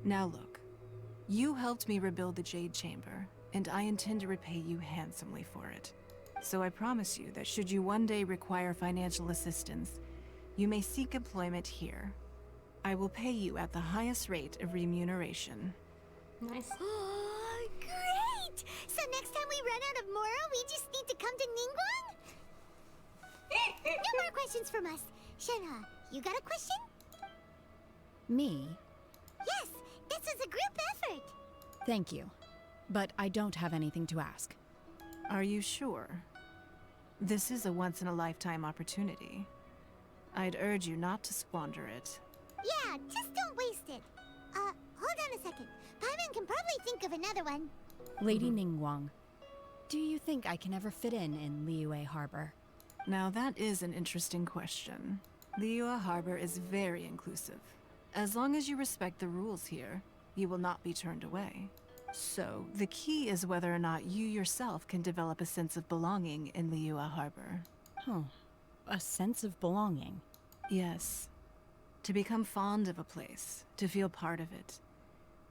Now look, you helped me rebuild the Jade Chamber, and I intend to repay you handsomely for it. So I promise you that should you one day require financial assistance, you may seek employment here. I will pay you at the highest rate of remuneration. Nice. Oh, great! So next time we run out of Moro, we just need to come to Ningguang? No more questions from us. Shenhe, you got a question? Me? Yes, this is a group effort. Thank you. But I don't have anything to ask. Are you sure? This is a once-in-a-lifetime opportunity. I'd urge you not to squander it. Yeah, just don't waste it. Hold on a second. Paimon can probably think of another one. Lady Ningguang, do you think I can ever fit in Liyue Harbor? Now that is an interesting question. Liyue Harbor is very inclusive. As long as you respect the rules here, you will not be turned away. So, the key is whether or not you yourself can develop a sense of belonging in Liyue Harbor. Oh, a sense of belonging. Yes. To become fond of a place, to feel part of it,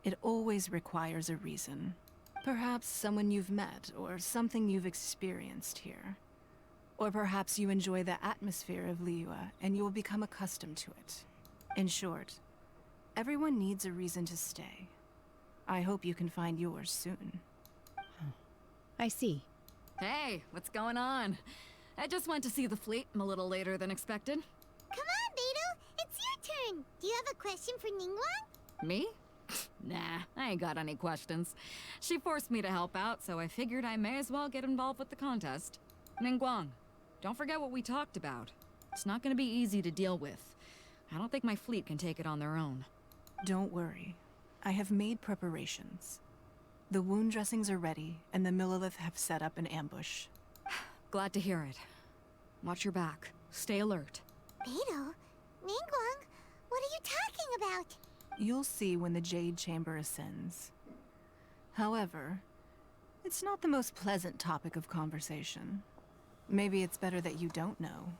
it always requires a reason. Perhaps someone you've met, or something you've experienced here. Or perhaps you enjoy the atmosphere of Liyue, and you will become accustomed to it. In short, everyone needs a reason to stay. I hope you can find yours soon. I see. Hey, what's going on? I just went to see the fleet. I'm a little later than expected. Come on, Beidou. It's your turn. Do you have a question for Ningguang? Me? Nah, I ain't got any questions. She forced me to help out, so I figured I may as well get involved with the contest. Ningguang, don't forget what we talked about. It's not gonna be easy to deal with. I don't think my fleet can take it on their own. Don't worry. I have made preparations. The wound dressings are ready, and the Millilith have set up an ambush. Glad to hear it. Watch your back. Stay alert. Beidou? Ningguang? What are you talking about? You'll see when the Jade Chamber ascends. However, it's not the most pleasant topic of conversation. Maybe it's better that you don't know.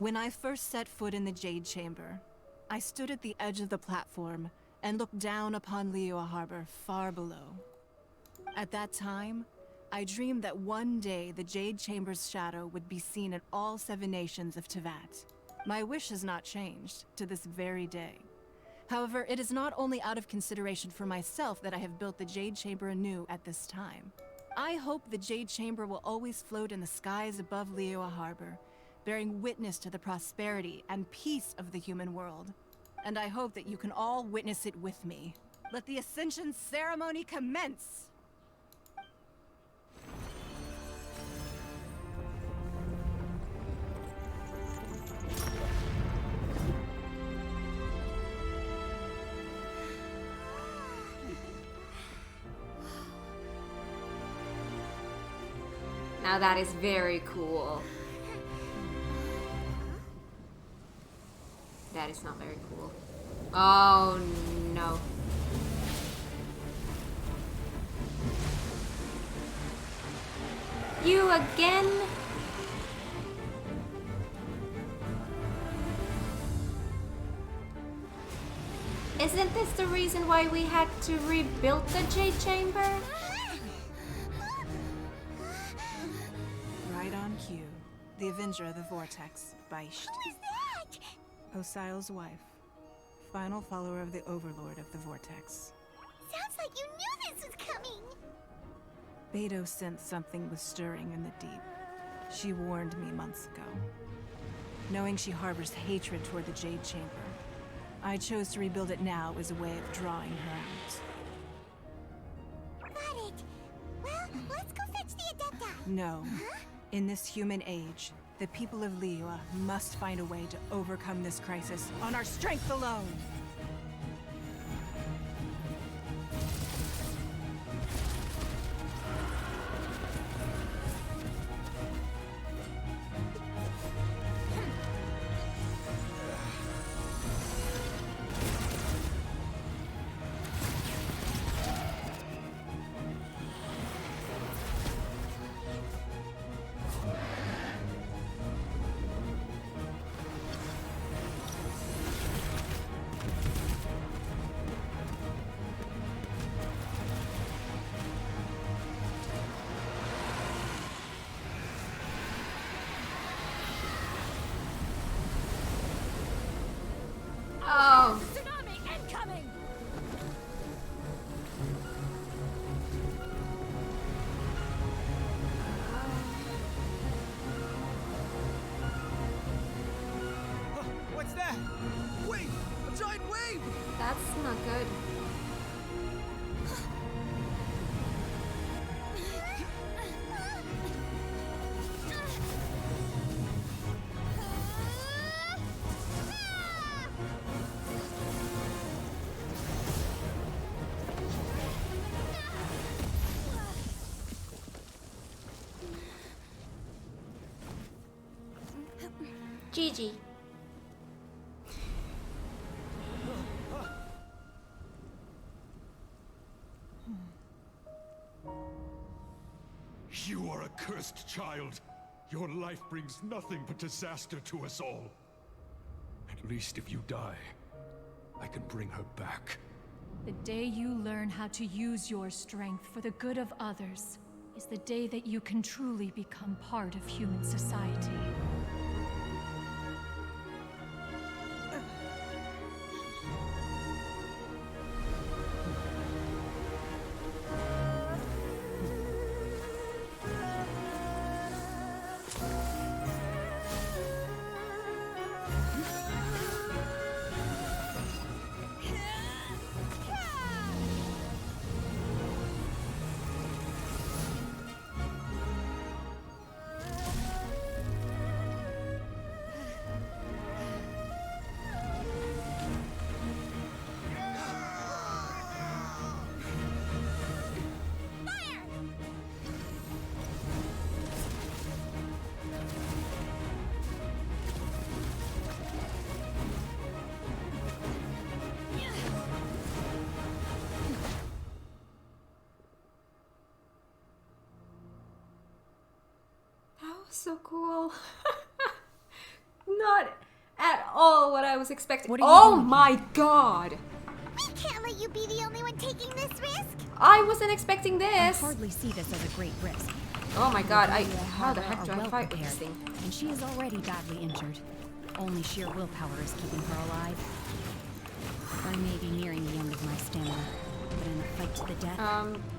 When I first set foot in the Jade Chamber, I stood at the edge of the platform and looked down upon Liyue Harbor far below. At that time, I dreamed that one day the Jade Chamber's shadow would be seen in all 7 nations of Teyvat. My wish has not changed to this very day. However, it is not only out of consideration for myself that I have built the Jade Chamber anew at this time. I hope the Jade Chamber will always float in the skies above Liyue Harbor, bearing witness to the prosperity and peace of the human world. And I hope that you can all witness it with me. Let the Ascension ceremony commence! Now that is very cool. That is not very cool. Oh no. You again? Isn't this the reason why we had to rebuild the Jade Chamber? Right on cue. The Avenger of the Vortex, Beisht. Who is that? Osial's wife. Final follower of the Overlord of the Vortex. Sounds like you knew this was coming. Beidou sensed something was stirring in the deep. She warned me months ago. Knowing she harbors hatred toward the Jade Chamber, I chose to rebuild it now as a way of drawing her out. Got it. Well, let's go fetch the Adepta. No. Huh? In this human age, the people of Liyue must find a way to overcome this crisis on our strength alone. Oh. Tsunami incoming! What's that? Wait! A giant wave! That's not good. GG. You are a cursed child. Your life brings nothing but disaster to us all. At least if you die, I can bring her back. The day you learn how to use your strength for the good of others is the day that you can truly become part of human society. So cool. Not at all what I was expecting. What are you oh doing? My god! We can't let you be the only one taking this risk. I wasn't expecting I this. hardly see this as a great risk. Oh my god, Liyue how the Harbor heck do are I well fight with this prepared, thing? and she is already badly injured. only sheer willpower is keeping her alive. I may be nearing the end of my stamina, but in a fight to the death,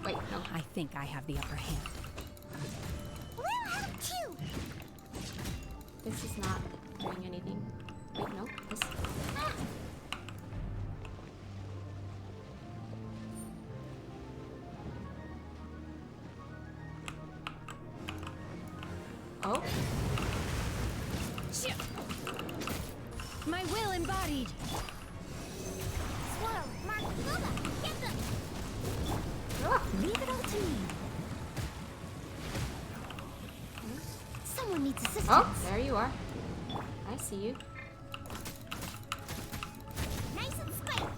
wait, no. I think I have the upper hand. We'll help too. This is not doing anything. Wait, no. This. Oh. My will embodied. Swirl, Mark, Bubba, get them. Leave it all to me. Someone needs assistance. Oh, there you are. I see you. Nice and straight.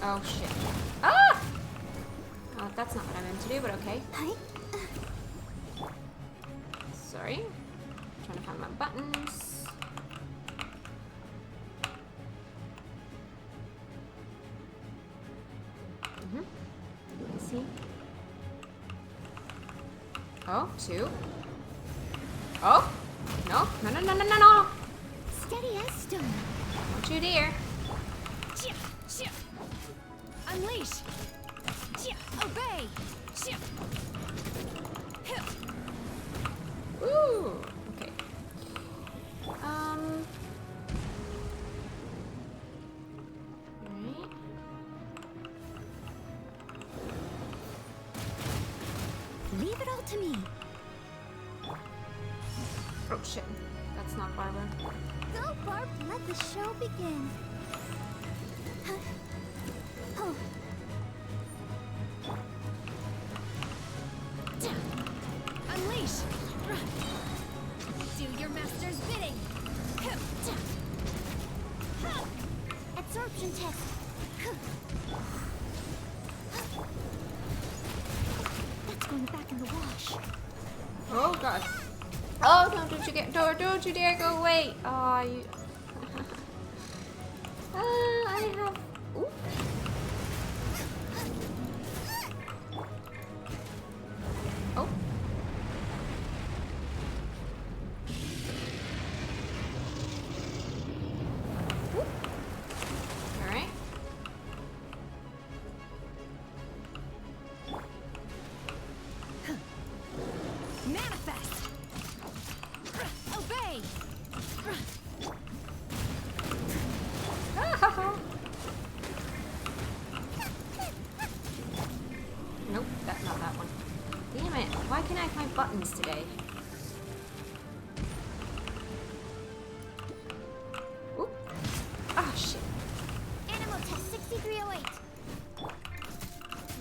Oh shit. Ah! Oh, that's not what I meant to do, but okay. Hi. Sorry. Trying to find my buttons. Let's see. Oh, 2. Oh! No, no, no, no, no, no, no! Steady as stone. Don't you dare. Unleash! Obey! Ooh, okay. Alright. Leave it all to me. Oh shit. That's not Barbara. Go, Barb. Let the show begin. Oh. Unleash! Do your master's bidding! Absorption test. That's going back in the wash. Oh god. Oh, don't you dare go away. Oh, you. I have. Ooh. Oh. All right. Manifest! Obey! Nope, that's not that one. Damn it, why can't I find buttons today? Oop. Ah, shit. Animal test 6308.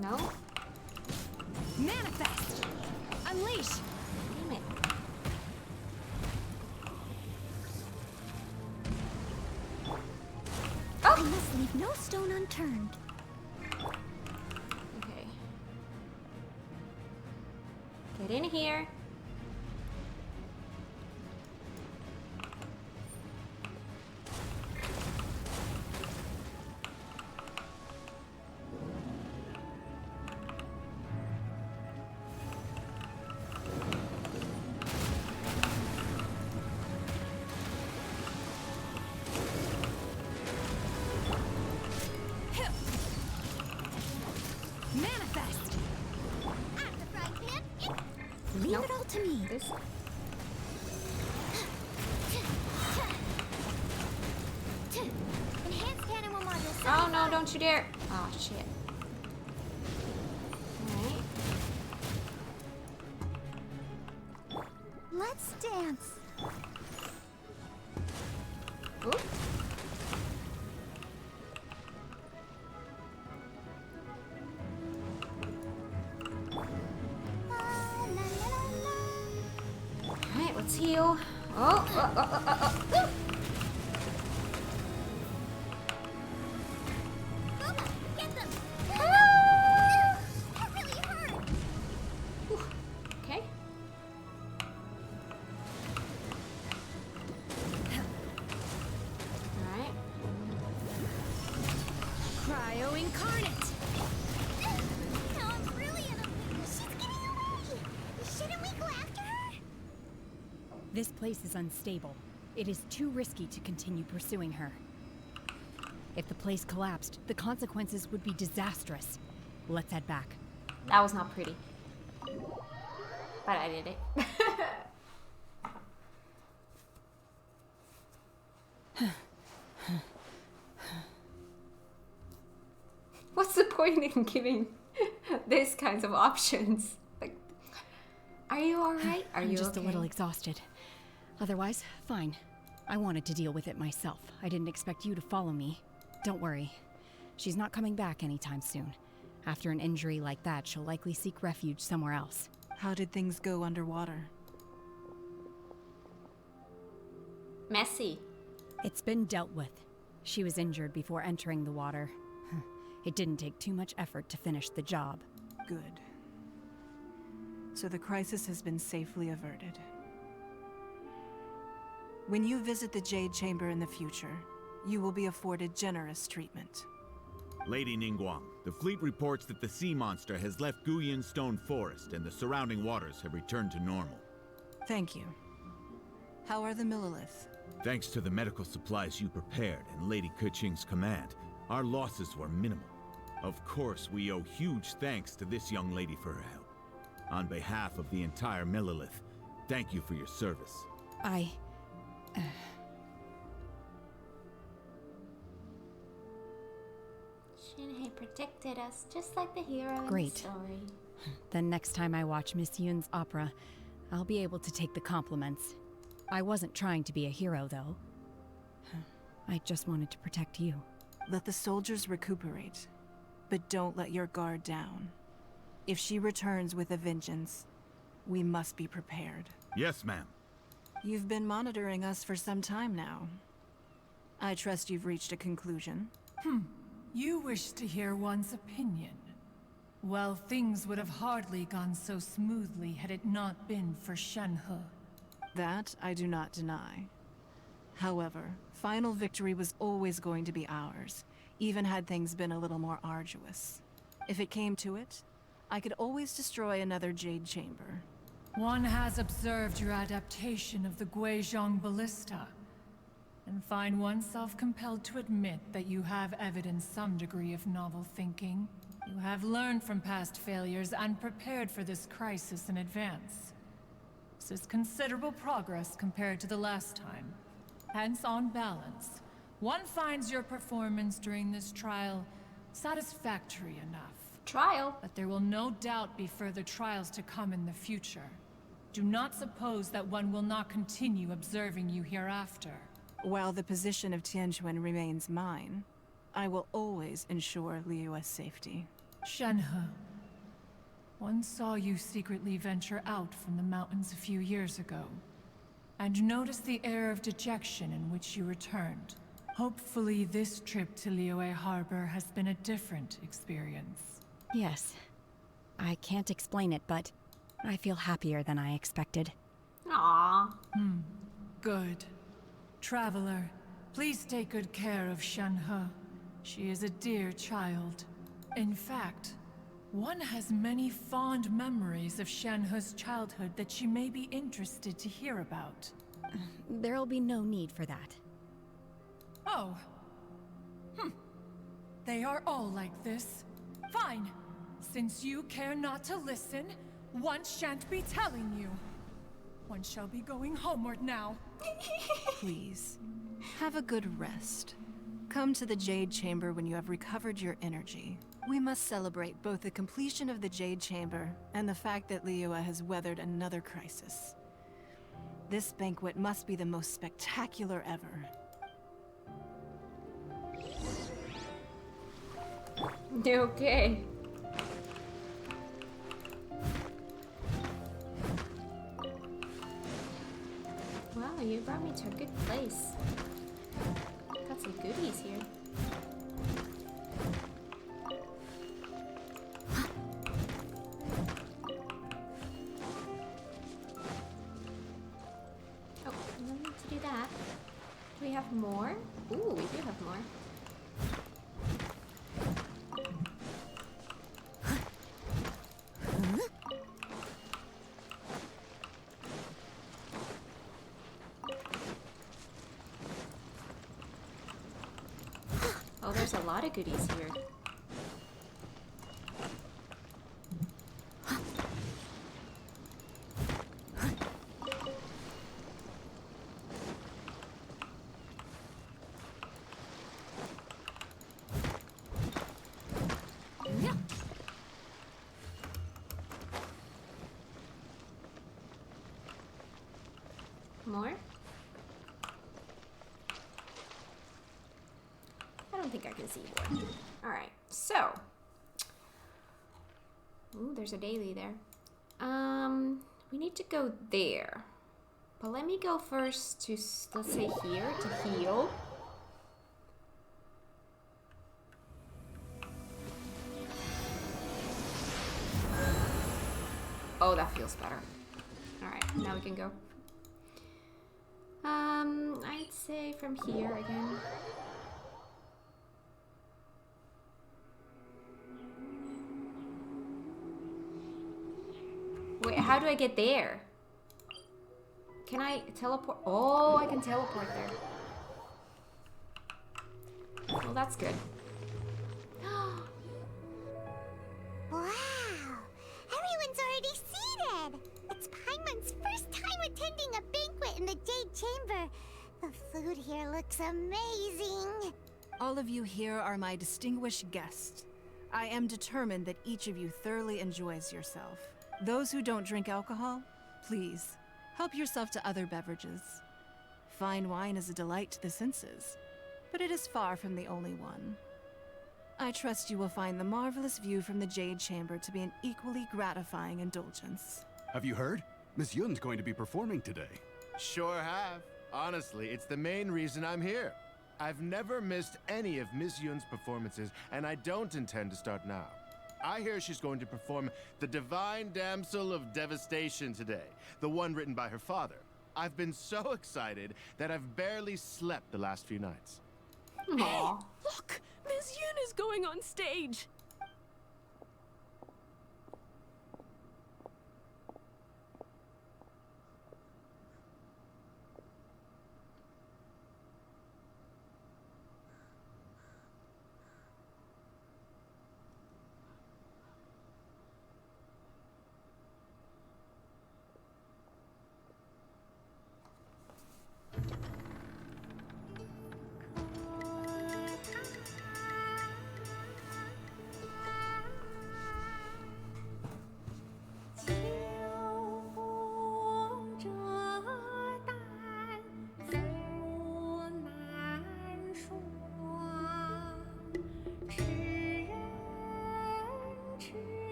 No. Manifest! Unleash! Damn it. I must leave no stone unturned. Okay. Get in here. Manifest! I'm the frying pan. Leave Nope. it all to me. This. Enhanced animal module. Oh no, don't you dare. Oh shit. Alright. Let's dance. Oop. Alright, let's heal. Oh. Bubba, get them. That really hurt. Okay. Alright. Cryo incarnate! Now I'm really in a... She's getting away. Shouldn't we go after her? This place is unstable. It is too risky to continue pursuing her. If the place collapsed, the consequences would be disastrous. Let's head back. That was not pretty. But I did it. What's the point in giving these kinds of options? Like, are you alright? Are you I'm just okay? a little exhausted. Otherwise, fine. I wanted to deal with it myself. I didn't expect you to follow me. Don't worry. She's not coming back anytime soon. After an injury like that, she'll likely seek refuge somewhere else. How did things go underwater? Messy. It's been dealt with. She was injured before entering the water. It didn't take too much effort to finish the job. Good. So the crisis has been safely averted. When you visit the Jade Chamber in the future, you will be afforded generous treatment. Lady Ningguang, the fleet reports that the sea monster has left Guyan Stone Forest and the surrounding waters have returned to normal. Thank you. How are the Millilith? Thanks to the medical supplies you prepared and Lady Keqing's command, our losses were minimal. Of course, we owe huge thanks to this young lady for her help. On behalf of the entire Millilith, thank you for your service. Shinhei protected us, just like the hero Great. in the story. Then next time I watch Miss Yoon's opera, I'll be able to take the compliments. I wasn't trying to be a hero, though. I just wanted to protect you. Let the soldiers recuperate, but don't let your guard down. If she returns with a vengeance, we must be prepared. Yes, ma'am. You've been monitoring us for some time now. I trust you've reached a conclusion. You wish to hear one's opinion. Well, things would have hardly gone so smoothly had it not been for Shenhe. That I do not deny. However, final victory was always going to be ours, even had things been a little more arduous. If it came to it, I could always destroy another Jade Chamber. One has observed your adaptation of the Guizhong Ballista, and find oneself compelled to admit that you have evidenced some degree of novel thinking. You have learned from past failures and prepared for this crisis in advance. This is considerable progress compared to the last time. Hence, on balance, one finds your performance during this trial satisfactory enough. Trial? But there will no doubt be further trials to come in the future. Do not suppose that one will not continue observing you hereafter. While the position of Tianquan remains mine, I will always ensure Liyue's safety. Shenhe, one saw you secretly venture out from the mountains a few years ago, and noticed the air of dejection in which you returned. Hopefully this trip to Liyue Harbor has been a different experience. Yes. I can't explain it, but I feel happier than I expected. Aww. Good. Traveler, please take good care of Shenhe. She is a dear child. In fact, one has many fond memories of Shenhe's childhood that she may be interested to hear about. There'll be no need for that. Oh. They are all like this. Fine. Since you care not to listen, one shan't be telling you. One shall be going homeward now. Please, have a good rest. Come to the Jade Chamber when you have recovered your energy. We must celebrate both the completion of the Jade Chamber and the fact that Liyue has weathered another crisis. This banquet must be the most spectacular ever. Okay. Wow, you brought me to a good place. Got some goodies here. Oh, no need to do that. Do we have more? Ooh, we do have more. there's a lot of goodies here. More? I don't think I can see more. Alright, so. Ooh, there's a daily there. We need to go there. But let me go first to, let's say here, to heal. Oh, that feels better. Alright, now we can go. I'd say from here again. Wait, how do I get there? Can I teleport? Oh, I can teleport there. Well, that's good. Wow! Everyone's already seated! It's Paimon's first time attending a banquet in the Jade Chamber. The food here looks amazing. All of you here are my distinguished guests. I am determined that each of you thoroughly enjoys yourself. Those who don't drink alcohol, please, help yourself to other beverages. Fine wine is a delight to the senses, but it is far from the only one. I trust you will find the marvelous view from the Jade Chamber to be an equally gratifying indulgence. Have you heard? Miss Yun's going to be performing today. Sure have. Honestly, it's the main reason I'm here. I've never missed any of Miss Yun's performances, and I don't intend to start now. I hear she's going to perform The Divine Damsel of Devastation today, the one written by her father. I've been so excited that I've barely slept the last few nights. Hey, look! Miss Yun is going on stage!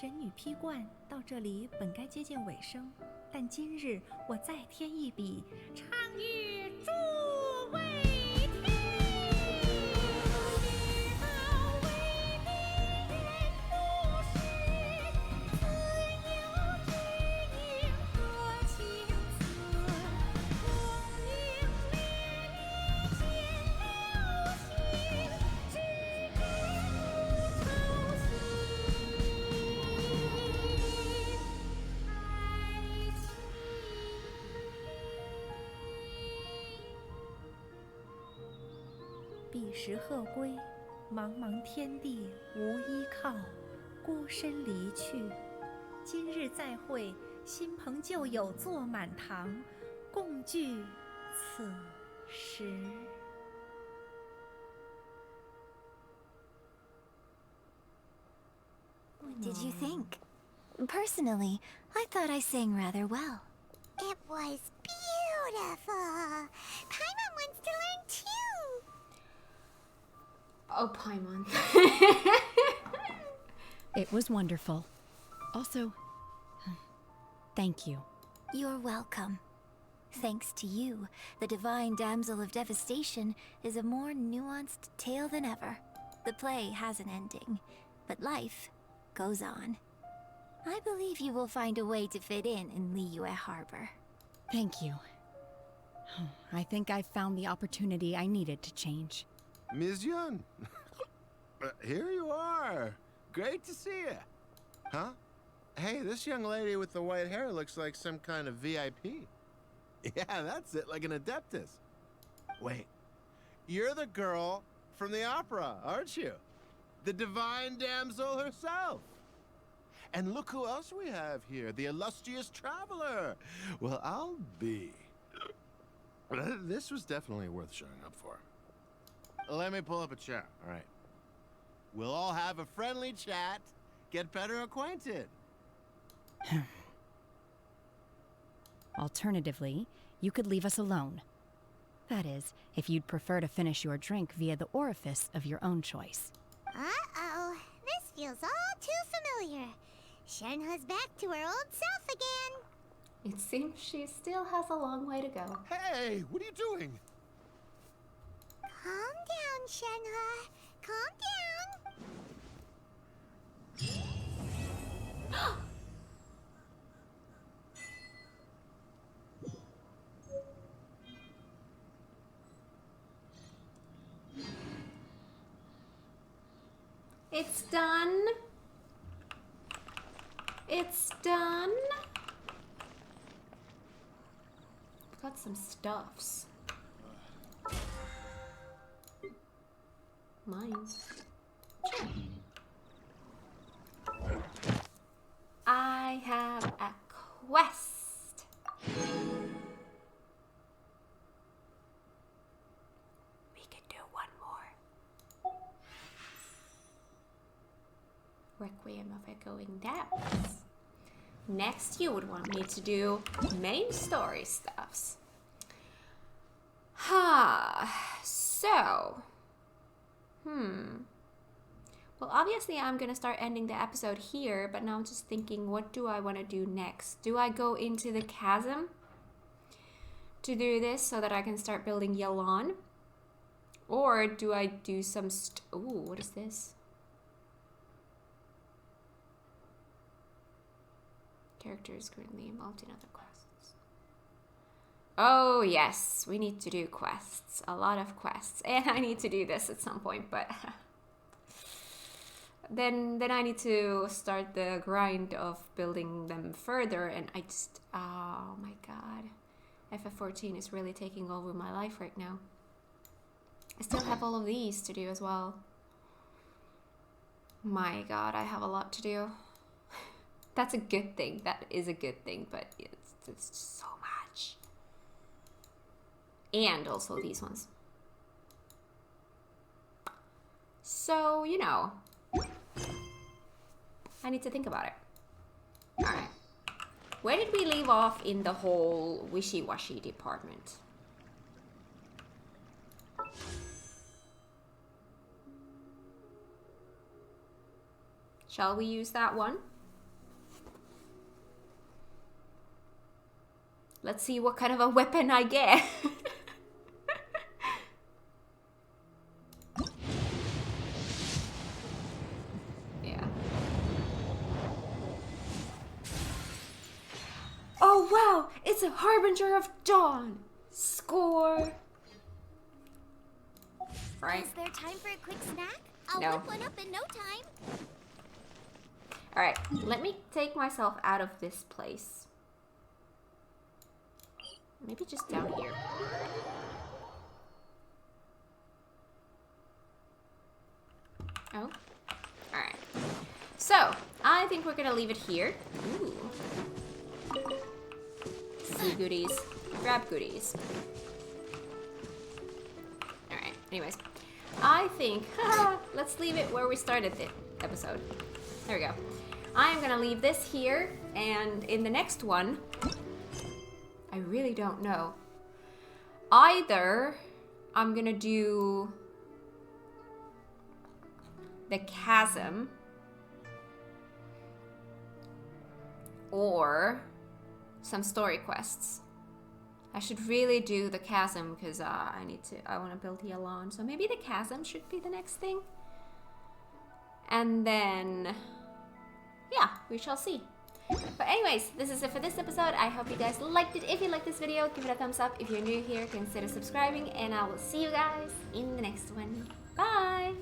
神女披冠到这里本该接近尾声，但今日我再添一笔，唱与诸位听。知道为敌人不是，自有知音和情字。功名烈烈见了心，只知无仇心。彼时鹤归，茫茫天地无依靠，孤身离去。今日再会，新朋旧友坐满堂，共聚此时。What did you think? Personally, I thought I sang rather well. It was beautiful. Paimon wants to learn too. Oh, Paimon. It was wonderful. Also, thank you. You're welcome. Thanks to you, the Divine Damsel of Devastation is a more nuanced tale than ever. The play has an ending, but life goes on. I believe you will find a way to fit in Liyue Harbor. Thank you. I think I've found the opportunity I needed to change. Ms. Yun, here you are. Great to see you. Huh? Hey, this young lady with the white hair looks like some kind of VIP. Yeah, that's it, like an adeptus. Wait, you're the girl from the opera, aren't you? The Divine Damsel herself. And look who else we have here, the illustrious traveler. Well, I'll be. This was definitely worth showing up for. Let me pull up a chair, all right. We'll all have a friendly chat, get better acquainted. Alternatively, you could leave us alone. That is, if you'd prefer to finish your drink via the orifice of your own choice. Uh-oh. This feels all too familiar. Shenhe's back to her old self again. It seems she still has a long way to go. Hey, what are you doing? Calm down, Shenhe. Calm down. It's done. It's done. Got some stuffs. Mine. I have a quest. We can do one more. Requiem of Echoing Depths. Next, you would want me to do main story stuffs. So. Well, obviously I'm gonna start ending the episode here, but now I'm just thinking, what do I want to do next? Do I go into the chasm to do this so that I can start building Yelan? Or do I do some ooh, what is this? Character is currently involved in other quests. Oh yes, we need to do quests. A lot of quests. And I need to do this at some point, but then I need to start the grind of building them further, and I just, oh my god. FF14 is really taking over my life right now. I still have all of these to do as well. My god, I have a lot to do. That's a good thing. That is a good thing, but it's just so much. And also these ones. So, you know, I need to think about it. Alright. Where did we leave off in the whole wishy-washy department? Shall we use that one? Let's see what kind of a weapon I get. Yeah. Oh wow! It's a harbinger of dawn! Score! Right. Is there time for a quick snack? I'll No. whip one up in no time. Alright, let me take myself out of this place. Maybe just down here. Oh. Alright. So, I think we're gonna leave it here. Ooh. See goodies. Grab goodies. Alright, anyways. I think, let's leave it where we started the episode. There we go. I'm gonna leave this here, and in the next one, I really don't know. Either I'm gonna do the chasm, or some story quests. I should really do the chasm because I want to build Yalan. So maybe the chasm should be the next thing. And then, yeah, we shall see. But anyways, this is it for this episode. I hope you guys liked it. If you liked this video, give it a thumbs up. If you're new here, consider subscribing. And I will see you guys in the next one. Bye!